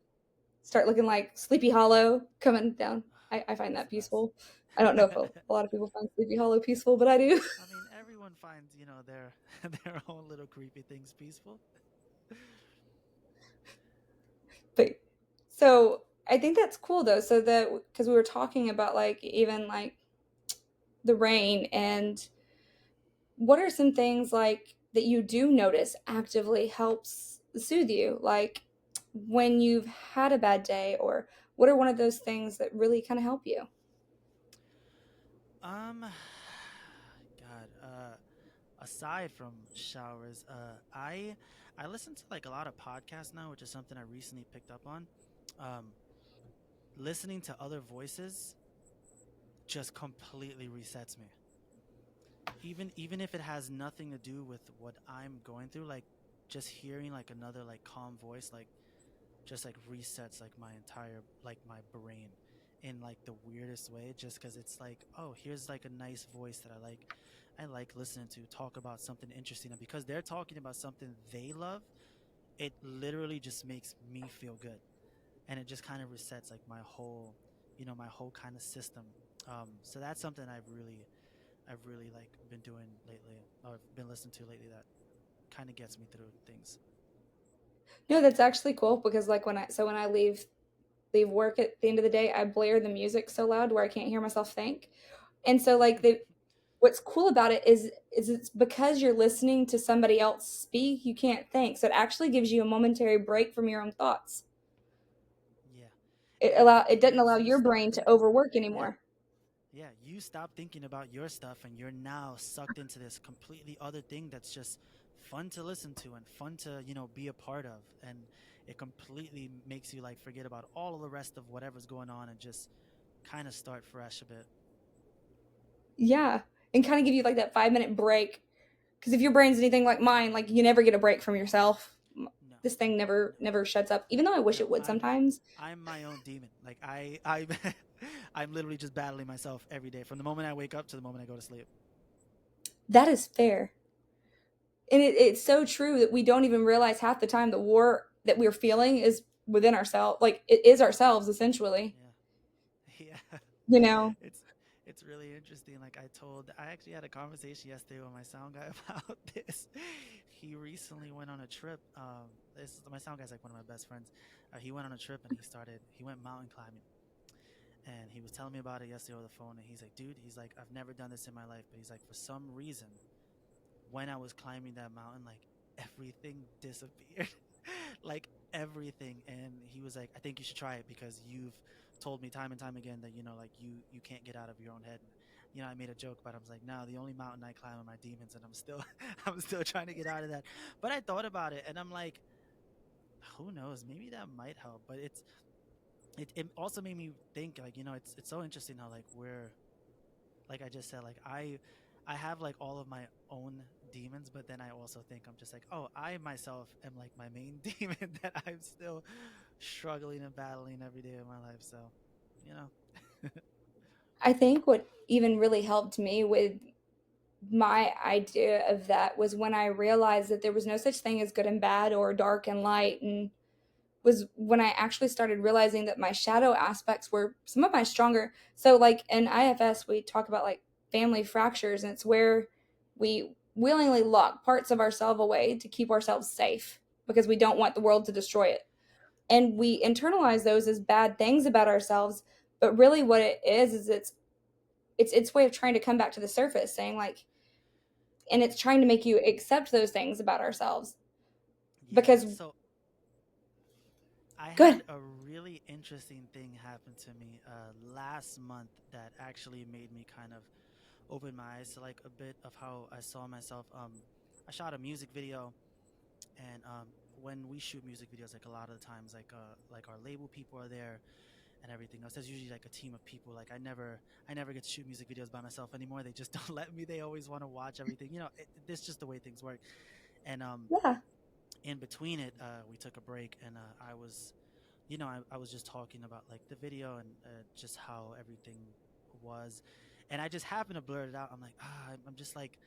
start looking like Sleepy Hollow coming down. I find It's that the best. peaceful. I don't know if a lot of people find Sleepy Hollow peaceful, but I do. I mean, everyone finds, their their own little creepy things peaceful. But so I think that's cool though. So that because we were talking about like even like the rain and what are some things like that you do notice actively helps soothe you, like when you've had a bad day, or what are one of those things that really kind of help you? Um, God, aside from showers, I listen to like a lot of podcasts now, which is something I recently picked up on. Um, Listening to other voices just completely resets me. Even if it has nothing to do with what I'm going through, like just hearing like another like calm voice, like just like resets like my entire like my brain in like the weirdest way, just because it's like, oh, here's like a nice voice that I like listening to talk about something interesting, and because they're talking about something they love, it literally just makes me feel good, and it just kind of resets like my whole, my whole kind of system. So that's something I've really like been doing lately, or been listening to lately, that kind of gets me through things. No, that's actually cool because like when I leave work at the end of the day, I blare the music so loud where I can't hear myself think. And so like the what's cool about it is it's because you're listening to somebody else speak, you can't think. So it actually gives you a momentary break from your own thoughts. Yeah. It It doesn't makes allow you your stop brain to thinking. overwork Yeah. anymore. Yeah, you stop thinking about your stuff and you're now sucked into this completely other thing that's just fun to listen to and fun to, be a part of. And it completely makes you like forget about all of the rest of whatever's going on and just kind of start fresh a bit. Yeah. And kind of give you like that 5 minute break. Because if your brain's anything like mine, like you never get a break from yourself. No. This thing never No. never shuts up. Even though I wish No, it would sometimes. I'm my own demon. Like I I'm literally just battling myself every day from the moment I wake up to the moment I go to sleep. That is fair. And it's so true that we don't even realize half the time the war that we're feeling is within ourselves. Like it is ourselves essentially. Yeah. Yeah. You know, it's it's really interesting. Like I actually had a conversation yesterday with my sound guy about this. He recently went on a trip. My sound guy's like one of my best friends. He went on a trip and he went mountain climbing, and he was telling me about it yesterday over the phone. And he's like, dude, he's like, I've never done this in my life, but he's like, for some reason, when I was climbing that mountain, like everything disappeared, like everything. And he was like, I think you should try it because you've told me time and time again that like you can't get out of your own head. And, I made a joke, but I was like, no, the only mountain I climb are my demons, and I'm still I'm still trying to get out of that. But I thought about it, and I'm like, who knows? Maybe that might help. But it also made me think, like, it's so interesting how like we're, like I just said, like I have like all of my own demons, but then I also think I'm just like, oh, I myself am like my main demon that I'm still struggling and battling every day of my life. So, you know. I think what even really helped me with my idea of that was when I realized that there was no such thing as good and bad or dark and light, and was when I actually started realizing that my shadow aspects were some of my stronger. So like in IFS we talk about like family fractures, and it's where we willingly lock parts of ourselves away to keep ourselves safe because we don't want the world to destroy it. And Yeah. we internalize those as bad things about ourselves, but really what it is it's its way of trying to come back to the surface saying like, and it's trying to make you accept those things about ourselves Yeah. because So I good. had a really interesting thing happen to me last month that actually made me kind of open my eyes to like a bit of how I saw myself. I shot a music video, and when we shoot music videos, like a lot of the times, like our label people are there, and everything else. There's usually like a team of people. Like I never get to shoot music videos by myself anymore. They just don't let me. They always want to watch everything. It's just the way things work. And Yeah. in between it, we took a break, and I was just talking about like the video and just how everything was, and I just happened to blurt it out. I'm like, I'm just like,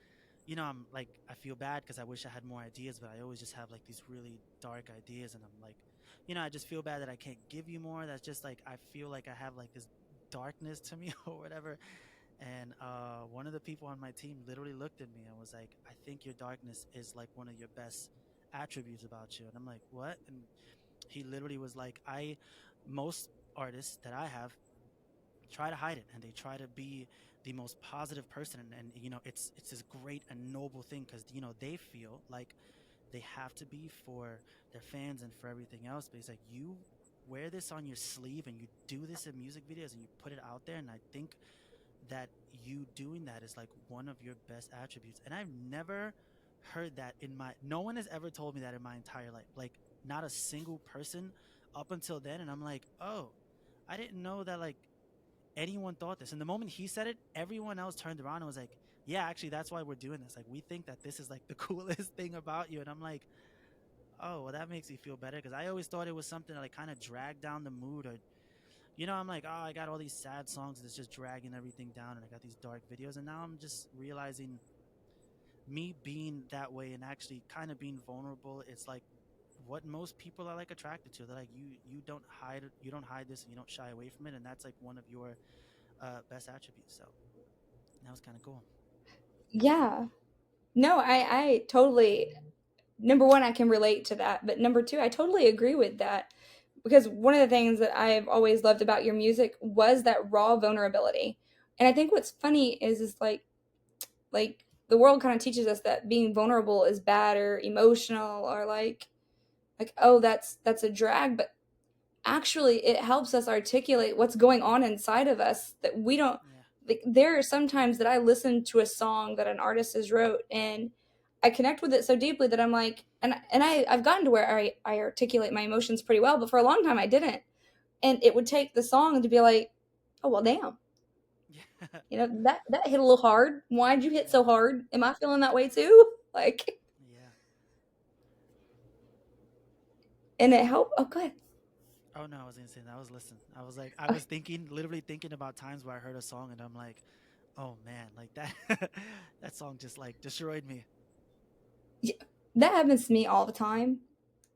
I'm like, I feel bad because I wish I had more ideas, but I always just have like these really dark ideas, and I'm like, I just feel bad that I can't give you more. That's just like I feel like I have like this darkness to me or whatever. And one of the people on my team literally looked at me and was like, I think your darkness is like one of your best attributes about you. And I'm like, what? And he literally was like, most artists that I have try to hide it, and they try to be the most positive person, and it's this great and noble thing because they feel like they have to be for their fans and for everything else. But he's like, you wear this on your sleeve and you do this in music videos and you put it out there, and I think that you doing that is like one of your best attributes. And I've never heard that in my no one has ever told me that in my entire life. Like not a single person up until then. And I'm like, oh, I didn't know that like anyone thought this. And the moment he said it, everyone else turned around and was like, yeah, actually that's why we're doing this. Like we think that this is like the coolest thing about you. And I'm like, oh, well, that makes me feel better because I always thought it was something that like kind of dragged down the mood, or I'm like, oh, I got all these sad songs that's just dragging everything down, and I got these dark videos, and now I'm just realizing me being that way and actually kind of being vulnerable. It's like what most people are like attracted to. They're like, you don't hide this, and you don't shy away from it, and that's like one of your best attributes. So that was kind of cool. Yeah. No, I totally, number one, I can relate to that. But number two, I totally agree with that. Because one of the things that I've always loved about your music was that raw vulnerability. And I think what's funny is like the world kind of teaches us that being vulnerable is bad or emotional or like oh that's a drag, but actually it helps us articulate what's going on inside of us that we don't Yeah, like. There are some times that I listen to a song that an artist has wrote and I connect with it so deeply that I'm like, I've gotten to where I articulate my emotions pretty well, but for a long time I didn't. And it would take the song to be like, oh well damn, yeah, that hit a little hard. Why'd you hit yeah, so hard? Am I feeling that way too? Like, yeah. and it helped. Oh good. Oh no, I was insane. I was listening. I was like, I Okay. was thinking, literally thinking about times where I heard a song, and I'm like, oh man, like that, that song just like destroyed me. Yeah, that happens to me all the time,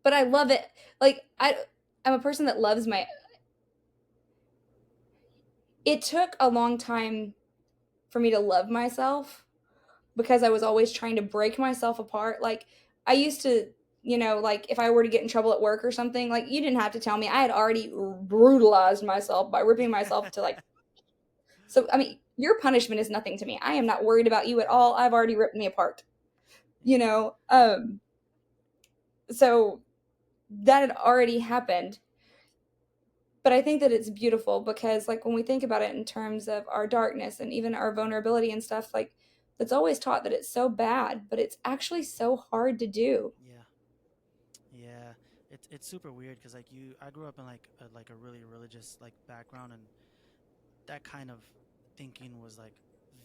but I love it. Like I'm a person that loves my. It took a long time for me to love myself because I was always trying to break myself apart. Like I used to, like if I were to get in trouble at work or something, like you didn't have to tell me. I had already brutalized myself by ripping myself to like. So I mean, your punishment is nothing to me. I am not worried about you at Yeah, all. I've already ripped me apart. You yeah, know. So that had already happened. But I think that it's beautiful because like when we think about it in terms of our darkness and even our vulnerability and stuff, like it's always taught that it's so bad, but it's actually so hard to do. yeah, yeah. It's super weird because like I grew up in like a really religious like background, and that kind of thinking was like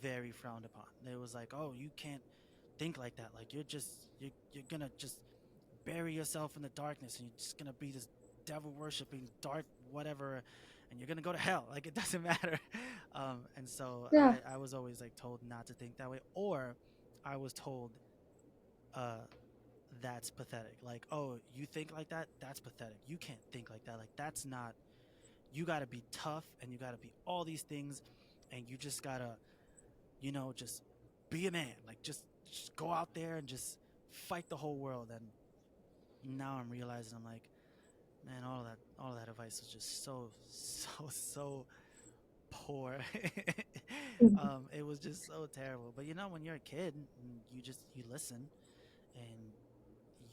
very frowned upon. It was like, oh, you can't think like that. Like you're gonna just bury yourself in the darkness, and you're just gonna be this devil worshiping dark whatever, and you're gonna go to hell. Like it doesn't matter. And so Yeah. I was always like told not to think that way, or I was told uh that's pathetic. Like, oh, you think like that? That's pathetic. You can't think like that. Like that's not. You gotta be tough, and you gotta be all these things, and you just gotta just be a man. Like just go out there and just fight the whole world. And now I'm realizing I'm like, man, all that advice was just so poor. It was just so terrible. But when you're a kid, you listen, and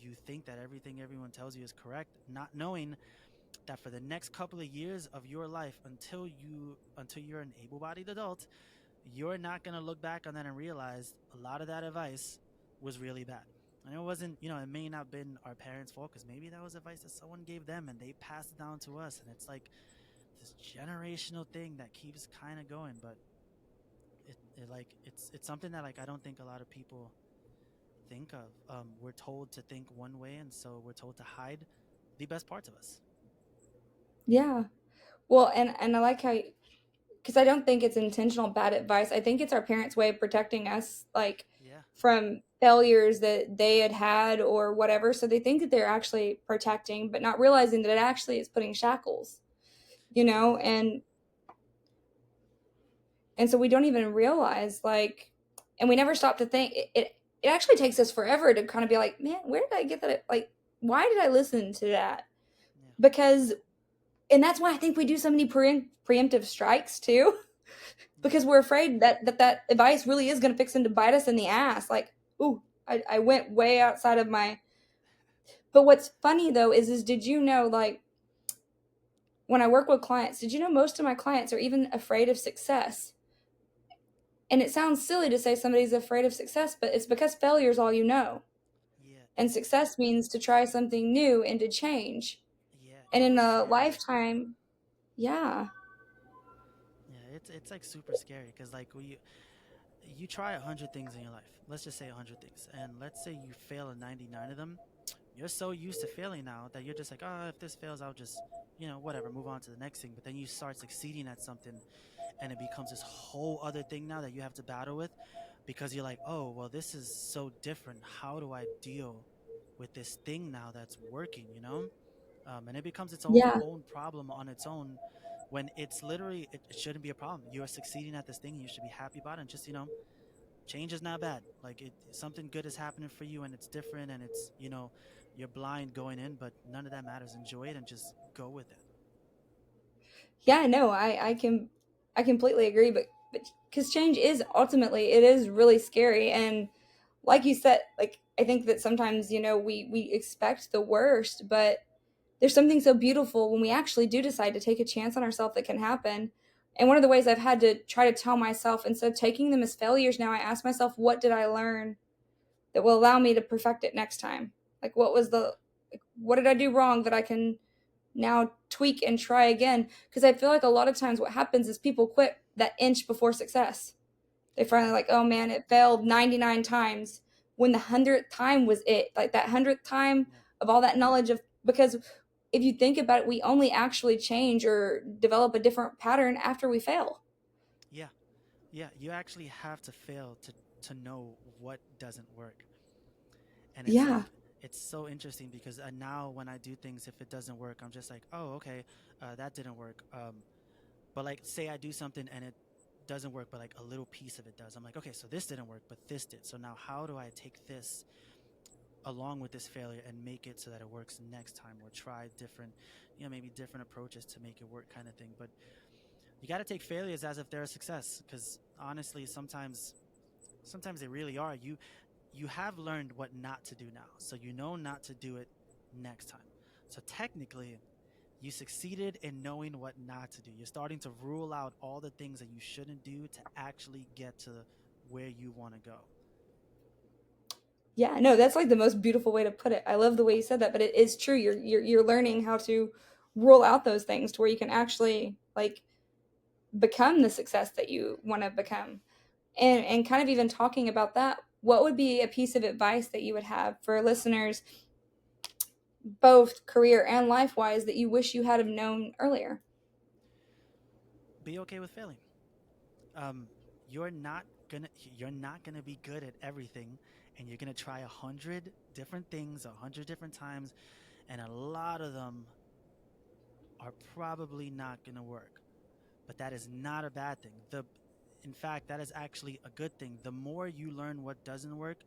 you think that everything everyone tells you is correct, not knowing that for the next couple of years of your life, until you're an able-bodied adult, you're not going to look back on that and realize a lot of that advice was really bad. And it wasn't, it may not have been our parents' fault, because maybe that was advice that someone gave them and they passed it down to us. And it's like, this generational thing that keeps kind of going, but it's something that like I don't think a lot of people think of. We're told to think one way, and so we're told to hide the best parts of us. Yeah. Well, and I like how, because I don't think it's intentional bad advice. I think it's our parents' way of protecting us, like Yeah, from failures that they had had or whatever. So they think that they're actually protecting, but not realizing that it actually is putting shackles, you know, yeah, and so we don't even realize like, and we never stop to think. It actually takes us forever to kind of be like, man, where did I get that? Like, why did I listen to that? yeah, Because, and that's why I think we do so many preemptive strikes too, yeah, because we're afraid that that advice really is going to fix them to bite us in the ass. Like, ooh, I went way outside of my. But what's funny though is did you know, like, when I work with clients, did you know most of my clients are even afraid of success? And it sounds silly to say somebody's afraid of success, but it's because failure is all you know. yeah. And success means to try something new and to change. Yeah, And in it's a scary. lifetime, yeah, Yeah, it's like super scary because like you try 100 things in your life. Let's just say 100 things, and let's say you fail at 99 of them. You're so used to failing now that you're just like, oh, if this fails, I'll just, whatever, move on to the next thing. But then you start succeeding at something, and it becomes this whole other thing now that you have to battle with because you're like, oh, well, this is so different. How do I deal with this thing now that's working, and it becomes its yeah, own problem on its own when it's literally, it shouldn't be a problem. You're succeeding at this thing, and you should be happy about it. And just, change is not bad. Like something good is happening for you, and it's different, and it's, you're blind going in, but none of that matters. Enjoy it and just go with it. yeah. No, I completely agree. But because change is ultimately, it is really scary. And like you said, like I think that sometimes we expect the worst, but there's something so beautiful when we actually do decide to take a chance on ourselves that can happen. And one of the ways I've had to try to tell myself, instead of taking them as failures, now I ask myself, what did I learn that will allow me to perfect it next time? Like, Yeah, what did I do wrong that I can now tweak and try again? Because I feel like a lot of times what happens is people quit that inch before success. They finally yeah, like, oh man, it failed 99 times when the 100th time was it. Like that 100th time yeah, of all that knowledge of, because if you think about it, we only actually change or develop a different pattern after we fail. yeah, yeah. You actually have to fail to know what doesn't work. And it's Yeah. like it's so interesting because now when I do things, if it doesn't work, I'm just like, oh, okay, that didn't work. But like, say I do something and it doesn't work, but like a little piece of it does. I'm like, okay, so this didn't work, but this did. So now how do I take this along with this failure and make it so that it works next time, or try different, maybe different approaches to make it work, kind of thing. But you got to take failures as if they're a success, because honestly, sometimes they really are. You have learned what not to do now, so you know not to do it next time. So technically, you succeeded in knowing what not to do. You're starting to rule out all the things that you shouldn't do to actually get to where you want to go. Yeah, no, that's like the most beautiful way to put it. I love the way you said that, but it is true. You're learning how to rule out those things to where you can actually like become the success that you want to become. And kind of even talking about that, what would be a piece of advice that you would have for listeners, both career and life wise, that you wish you had have known earlier? Be okay with failing. um, you're not gonna be good at everything, and you're gonna try 100 different things 100 different times, and a lot of them are probably not gonna work. But that is not a bad thing. In fact, that is actually a good thing. The more you learn what doesn't work,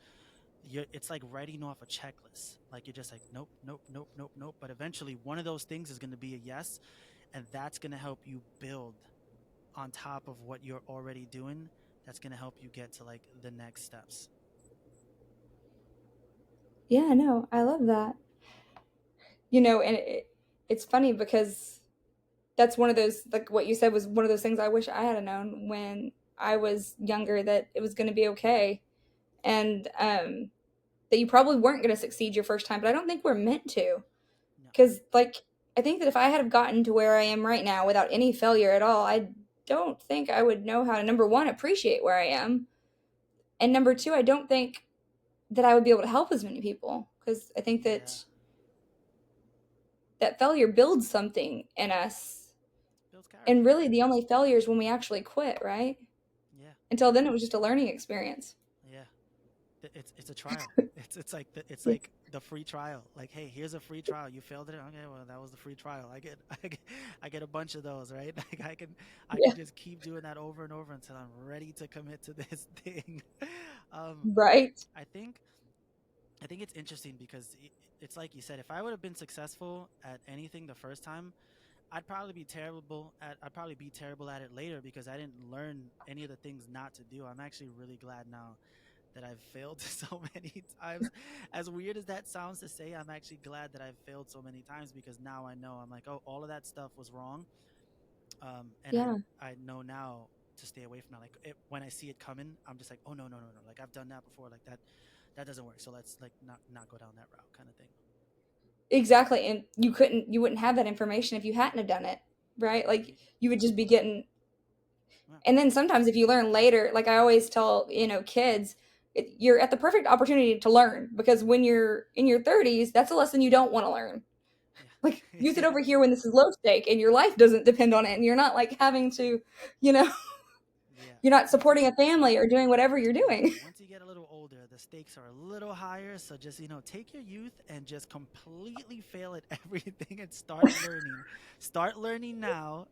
it's like writing off a checklist. Like you're just like, nope, nope, nope, nope, nope. But eventually, one of those things is going to be a yes, and that's going to help you build on top of what you're already doing. That's going to help you get to like the next steps. Yeah, no, I love that. And it's funny because that's one of those, like what you said was one of those things I wish I had known when I was younger, that it was going to be okay, and that you probably weren't going to succeed your first time. But I don't think we're meant to, No. because like I think that if I had have gotten to where I am right now without any failure at all, I don't think I would know how to, number one, appreciate where I am. And number two, I don't think that I would be able to help as many people because I think Yeah, that failure builds something in us. builds And character. really, the only failure is when we actually quit, right? Yeah, Until then, it was just a learning experience. yeah. It's a trial. It's like the free trial. Like, hey, here's a free trial. You failed it. Okay, well, that was the free trial. I get a bunch of those, right? Like I Yeah. can just keep doing that over and over until I'm ready to commit to this thing. um, Right. I think I think it's interesting because it's like you said. If I would have been successful at anything the first time, I'd probably be terrible at it later because I didn't learn any of the things not to do. I'm actually really glad now that I've failed so many times. As weird as that sounds to say, I'm actually glad that I've failed so many times because now I know I'm like, oh, all of that stuff was wrong. And Yeah. I know now to stay away from that. Like when I see it coming, I'm just like, oh no, no, no, no. Like I've done that before. Like that doesn't work. So let's like not go down that route, kind of thing. Exactly. And you wouldn't have that information if you hadn't have done it, right? Yeah, Like you would just be getting, yeah, and then sometimes if you learn later, like I always tell, kids, you're at the perfect opportunity to learn because when you're in your 30s, that's a lesson you don't want to learn. Like yeah, use it yeah, over here when this is low stake and your life doesn't depend on it and you're not like having to, you know, yeah. you're not Once you supporting a family or doing whatever you're Yeah, doing. once you get a little older, the stakes are a little higher. So just, take your youth and just completely fail at everything and start learning. Start learning now.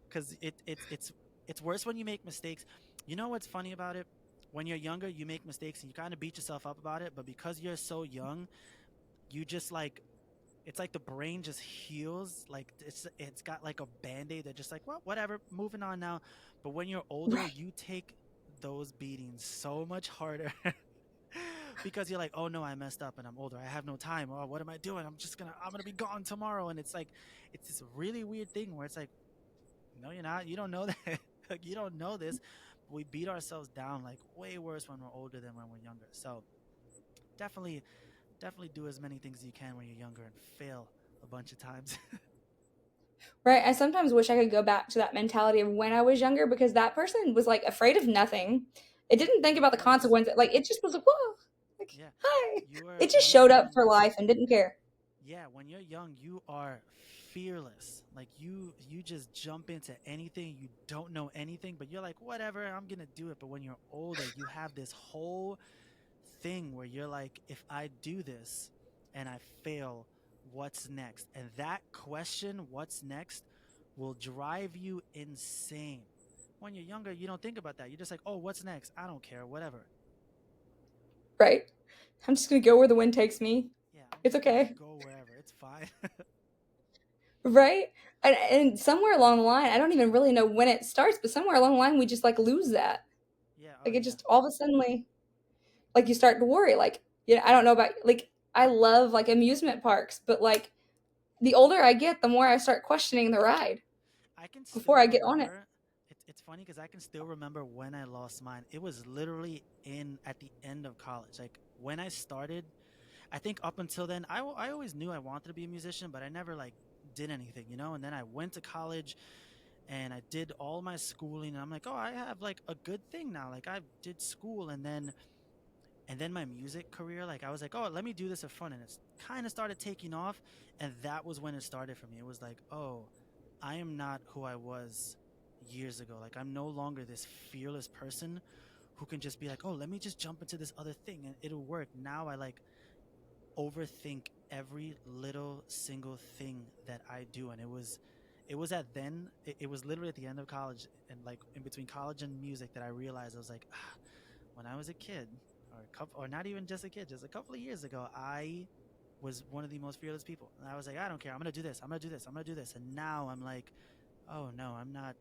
Because it's worse when you make mistakes. You know what's funny about it? When you're younger, you make mistakes and you kind of beat yourself up about it. But because you're so young, you just like it's like the brain just heals. Like it's got like a band-aid that just like, well, whatever, moving on now. But when you're older, Right. you take those beatings so much harder because you're like, oh no, I messed up and I'm older, I have no time. Oh, what am I doing? I'm gonna be gone tomorrow. And it's like it's this really weird thing where it's like, no, you're not. You don't know that. Like, you don't know this. But we beat ourselves down like way worse when we're older than when we're younger. So definitely definitely do as many things as you can when you're younger and fail a bunch of times. Right. I sometimes wish I could go back to that mentality of when I was younger because that person was like afraid of nothing. It didn't think about the Fearless. consequences. Like it just was like, whoa, like, Yeah. hi. You are It just when you're showed up young. for life and didn't care. Yeah, when you're young, you are fearless. Like you just jump into anything. You don't know anything, but you're like, whatever, I'm going to do it. But when you're older, you have this whole thing where you're like, if I do this and I fail, what's next? And that question, what's next, will drive you insane. When you're younger, you don't think about that. You're just like, oh, what's next? I don't care, whatever. Right. I'm just going to go where the wind takes me. Yeah, I'm It's just gonna okay. go wherever. It's fine. Right. And somewhere along the line, I don't even really know when it starts, but somewhere along the line, we just like lose that. Yeah, oh Like it yeah. just all of a sudden, like you start to worry. Like, I don't know about, like, I love like amusement parks, but like the older I get, the more I start questioning the ride I can before still I get on it. remember. It's funny because I can still remember when I lost mine. It was literally in at the end of college. Like when I started, I think up until then, I always knew I wanted to be a musician, but I never like did anything. And then I went to college and I did all my schooling, and I'm like, oh, I have like a good thing now. Like I did school, and then my music career, like I was like, oh, let me do this for fun, and it's kind of started taking off. And that was when it started for me. It was like, oh, I am not who I was years ago. Like I'm no longer this fearless person who can just be like, oh, let me just jump into this other thing and it'll work. Now I like overthink every little single thing that I do. And it was at then it was literally at the end of college and like in between college and music that I realized. I was like, when I was a kid, or a couple, or not even just a kid, just a couple of years ago, I was one of the most fearless people. And I was like, I don't care. I'm gonna do this. I'm gonna do this. I'm gonna do this. And now I'm like, oh no, I'm not.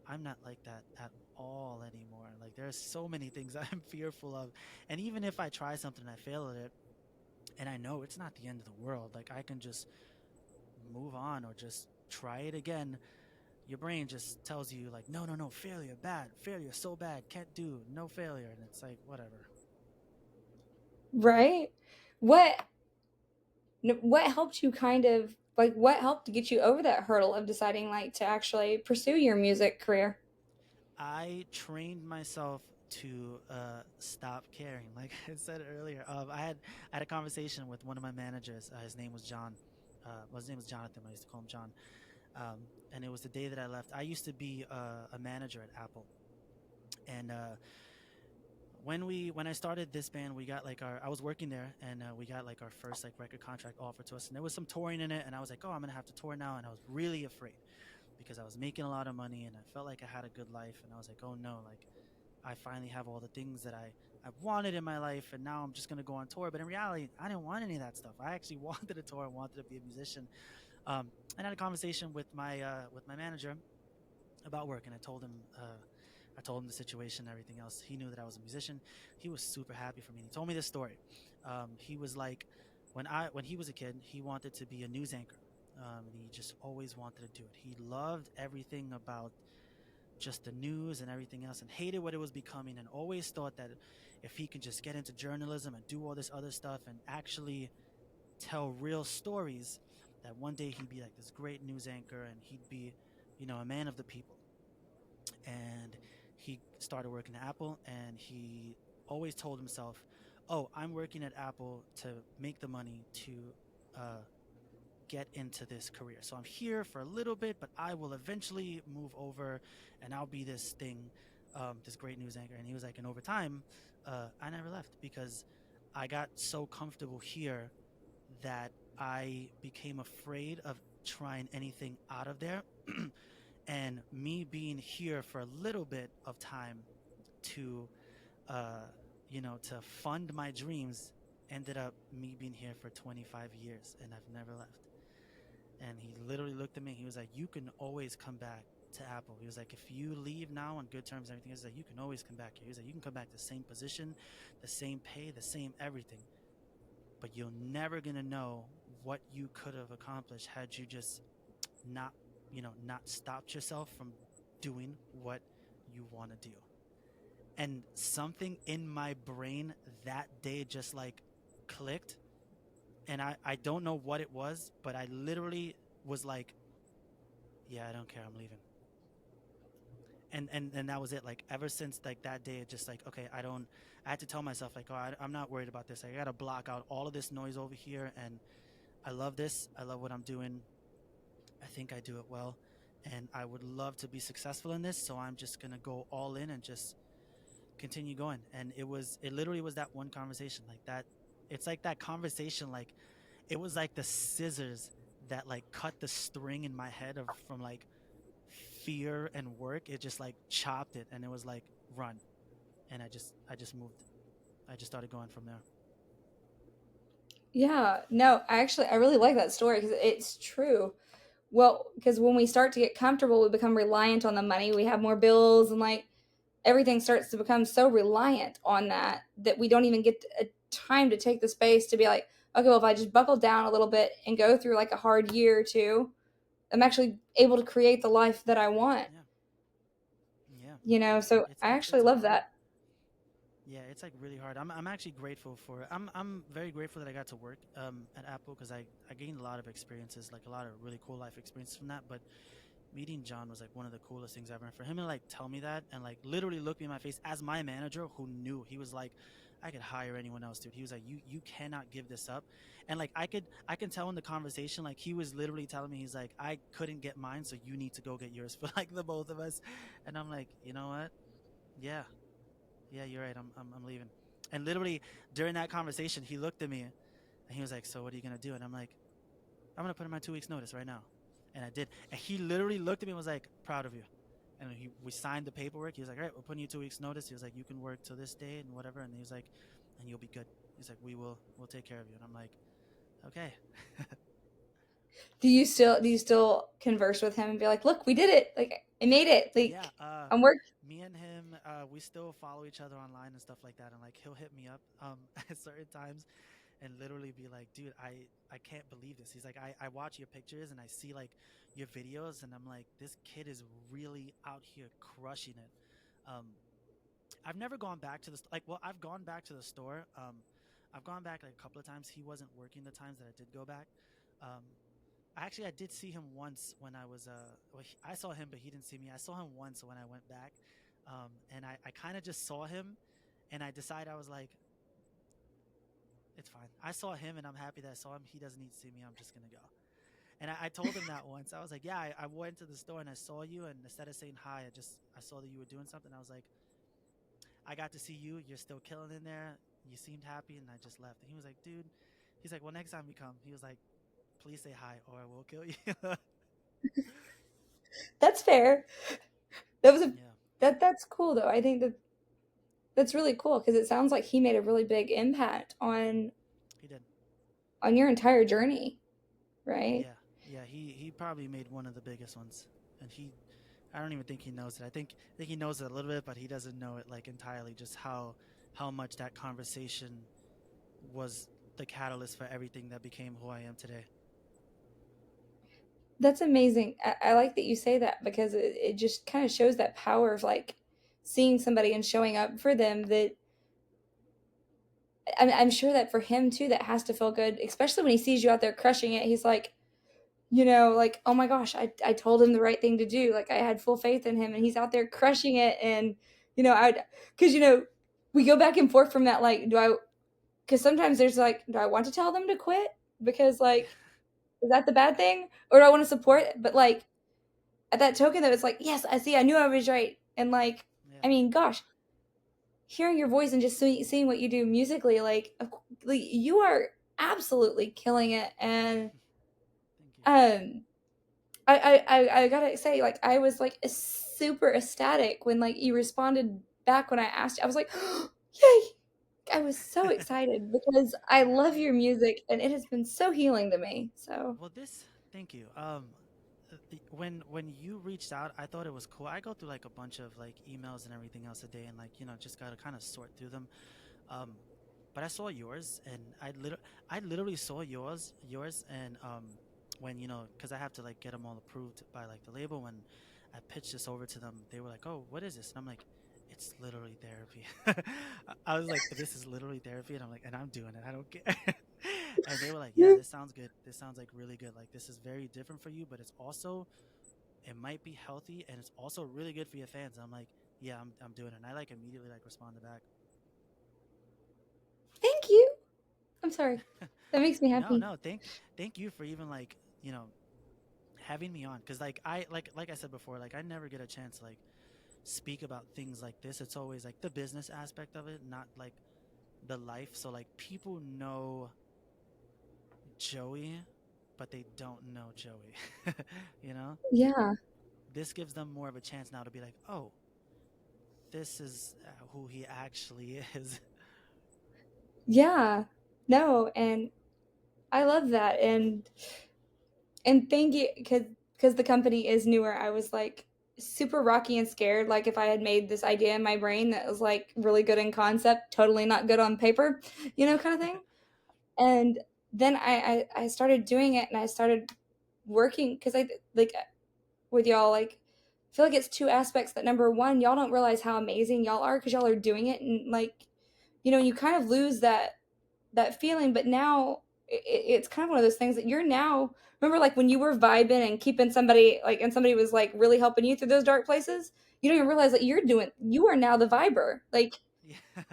I'm not like that at all anymore. Like there's so many things I'm fearful of, and even if I try something and I fail at it, and I know it's not the end of the world, like I can just move on or just try it again. Your brain just tells you like, no, no, no, failure, bad, failure, so bad, can't do, no failure, and it's like whatever. Right. What What helped you kind of like what helped to get you over that hurdle of deciding like to actually pursue your music career? I trained myself to stop caring. Like I said earlier, I had a conversation with one of my managers. His name was John. Well, his name was Jonathan. I used to call him John. And it was the day that I left. I used to be a manager at Apple, and when I started this band, we got like our I was working there, and we got like our first like record contract offered to us, and there was some touring in it, and I was like, oh, I'm gonna have to tour now, and I was really afraid because I was making a lot of money and I felt like I had a good life, and I was like, oh no, like I finally have all the things that I wanted in my life, and now I'm just gonna go on tour. But in reality, I didn't want any of that stuff. I actually wanted a tour. I wanted to be a musician. And I had a conversation with my manager about work, and I told him the situation, and everything else. He knew that I was a musician. He was super happy for me. And he told me this story. He was like, when he was a kid, he wanted to be a news anchor, and he just always wanted to do it. He loved everything about just the news and everything else, and hated what it was becoming, and always thought that if he could just get into journalism and do all this other stuff and actually tell real stories, that one day he'd be like this great news anchor and he'd be, a man of the people. And he started working at Apple, and he always told himself, "Oh, I'm working at Apple to make the money to uh, get into this career. So I'm here for a little bit, but I will eventually move over, and I'll be this thing, this great news anchor." And he was like, and over time, I never left because I got so comfortable here that I became afraid of trying anything out of there. And me being here for a little bit of time to, uh, to fund my dreams ended up me being here for 25 years, and I've never left. And he literally looked at me. He was like, "You can always come back to Apple." He was like, "If you leave now on good terms and everything," he's like, "You can always come back here." He was like, "You can come back to the same position, the same pay, the same everything, but you're never gonna know what you could have accomplished had you just not, not stopped yourself from doing what you want to do." And something in my brain that day just like clicked, and I don't know what it was, but I literally was like, "Yeah, I don't care, I'm leaving." And that was it. Like ever since like that day, it just like, okay, I had to tell myself like, oh, I'm not worried about this. I gotta block out all of this noise over here, and I love this. I love what I'm doing. I think I do it well, and I would love to be successful in this. So I'm just gonna go all in and just continue going. And it literally was that one conversation like that. It's like that conversation, like it was like the scissors that like cut the string in my head of from like fear and work. It just like chopped it, and it was like run. And I just moved. I just started going from there. Yeah, no, I really like that story because it's true. Well, because when we start to get comfortable, we become reliant on the money. We have more bills, and like everything starts to become so reliant on that that we don't even get a time to take the space to be like, okay, well, if I just buckle down a little bit and go through like a hard year or two, I'm actually able to create the life that I want. Yeah, yeah. So It's I it's actually it's love hard. that. Yeah, it's like really hard. I'm actually grateful for. I'm very grateful that I got to work at Apple because I gained a lot of experiences, like a lot of really cool life experiences from that. But meeting John was like one of the coolest things ever. And for him to like tell me that and like literally look me in my face as my manager who knew, he was like, I could hire anyone else, dude. He was like, you cannot give this up. And like I can tell in the conversation, like he was literally telling me, he's like, I couldn't get mine, so you need to go get yours for like the both of us. And I'm like, you know what? Yeah, yeah, you're right. I'm leaving. And literally during that conversation, he looked at me and he was like, so what are you gonna do? And I'm like, I'm gonna put in my 2 weeks notice right now. And I did. And he literally looked at me and was like, proud of you. And we signed the paperwork. He was like, all right, we're putting you 2 weeks notice. He was like, you can work till this day and whatever. And he was like, and you'll be good. He's like, we'll take care of you. And I'm like, okay. Do you still converse with him and be like, look, we did it. Like I made it. Yeah, Like I'm work. me and him, we still follow each other online and stuff like that. And like he'll hit me up at certain times and literally be like, dude, I can't believe this. He's like, I watch your pictures and I see like your videos, and I'm like, this kid is really out here crushing it. I've never gone back to the like, well, I've gone back to the store I've gone back like a couple of times. He wasn't working the times that I did go back. Um, Actually, I did see him once when I was well, I saw him, but he didn't see me. I saw him once when I went back, and I kind of just saw him, and I decided I was like, it's fine. I saw him, and I'm happy that I saw him. He doesn't need to see me. I'm just gonna go. And I told him that once. I was like, yeah, I went to the store and I saw you, and instead of saying hi, I saw that you were doing something. I was like, I got to see you. You're still killing in there. You seemed happy, and I just left. And he was like, dude, he's like, well, next time we come, he was like, please say hi, or I will kill you. That's fair. That was a Yeah, that's cool though. I think that that's really cool because it sounds like he made a really big impact he did. on your entire journey, right? Yeah, yeah. He probably made one of the biggest ones, and he. I don't even think he knows it. I think he knows it a little bit, but he doesn't know it like entirely. Just how much that conversation was the catalyst for everything that became who I am today. That's amazing. I like that you say that because it just kind of shows that power of like seeing somebody and showing up for them. That I'm sure that for him too, that has to feel good, especially when he sees you out there crushing it. He's like, like, oh my gosh, I told him the right thing to do. Like I had full faith in him and Yeah, he's out there crushing it. And, because, we go back and forth from that. Like, because sometimes there's like, do I want to tell them to quit? Because, yeah, like, is that the bad thing? Or do I want to support it? But, like, at that token, though, it's like, yes, I see, I knew I was right. And, like, yeah. I mean, gosh, hearing your voice and just seeing what you do musically, like you are absolutely killing it. And, Thank you. um, I gotta say, like, I was like super ecstatic when like you responded back when I asked you. I was like, yay! I was so excited because I Yeah. love your music and it has been so healing to me. So Well, thank you. When you reached out, I thought it was cool. I go through like a bunch of like emails and everything else a day, and like just gotta kind of sort through them. Um, but I saw yours, and I literally saw yours, and when because I have to like get them all approved by like the label. When I pitched this over to them, they were like, "Oh, what is this?" And I'm like, "It's literally therapy." I was like, "This is literally therapy," and I'm like, "And I'm doing it. I don't care." And they were like, "Yeah, this sounds good. This sounds like really good. Like this is very different for you, but it might be healthy, and it's also really good for your fans." And I'm like, "Yeah, I'm doing it." And I like immediately like responded back. thank you. I'm sorry. That makes me No, happy. no, thank you for even like having me on, because like like I said before, like I never get a chance to like speak about things like this. It's always like the business aspect of it, not like the life. So like people know Joey, but they don't know Joey. you know, Yeah. this gives them more of a chance now to be like, oh, this is who he actually is. Yeah. No, and I love that. And thank you because the company is newer. I was like super rocky and scared. Like if I had made this idea in my brain that was like really good in concept, totally not good on paper, kind of thing. And then I started doing it and I started working because I like with y'all like I feel like it's two aspects that number one, y'all don't realize how amazing y'all are because y'all are doing it and like you kind of lose that feeling. But now it's kind of one of those things that you're now remember like when you were vibing and keeping somebody like and somebody was like really helping you through those dark places, you don't even realize that you are now the viber, like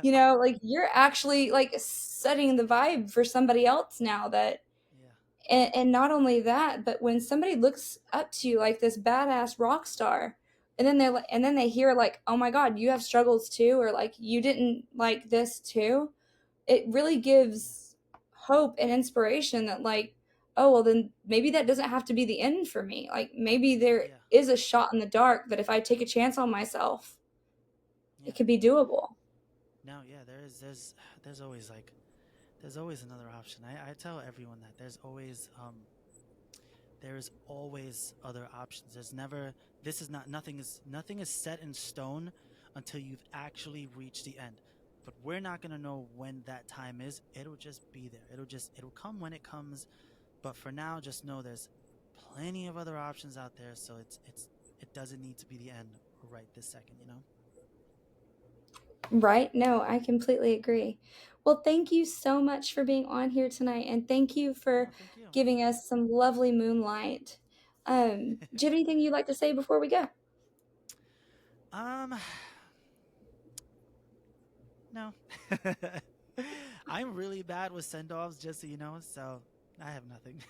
yeah, like you're actually like setting the vibe for somebody else now that yeah, and not only that, but when somebody looks up to you like this badass rock star, and then they're like, and then they hear like, "Oh my God, you have struggles too," or like, "You didn't like this too," it really yeah, gives hope and inspiration that like, oh well, then maybe that doesn't have to be the end for me. Like maybe there yeah, is a shot in the dark that if I take a chance on myself, yeah. it could be doable. No, yeah. There's always like there's always another option. I tell everyone that there's always other options. There's never this is not nothing is set in stone until you've actually reached the end. But we're not gonna know when that time is. It'll just be there. It'll come when it comes. But for now, just know there's plenty of other options out there. So it doesn't need to be the end right this second. Right? No, I completely agree. Well, thank you so much for being on here tonight, and thank you Oh, for thank you. giving us some lovely moonlight. Do you have anything you'd like to say before we go? um, no. I'm really bad with send offs, just so you know, so I have nothing.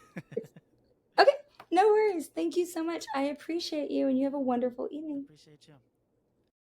Okay, no worries. Thank you so much. I appreciate you, and you have a wonderful evening. Appreciate you.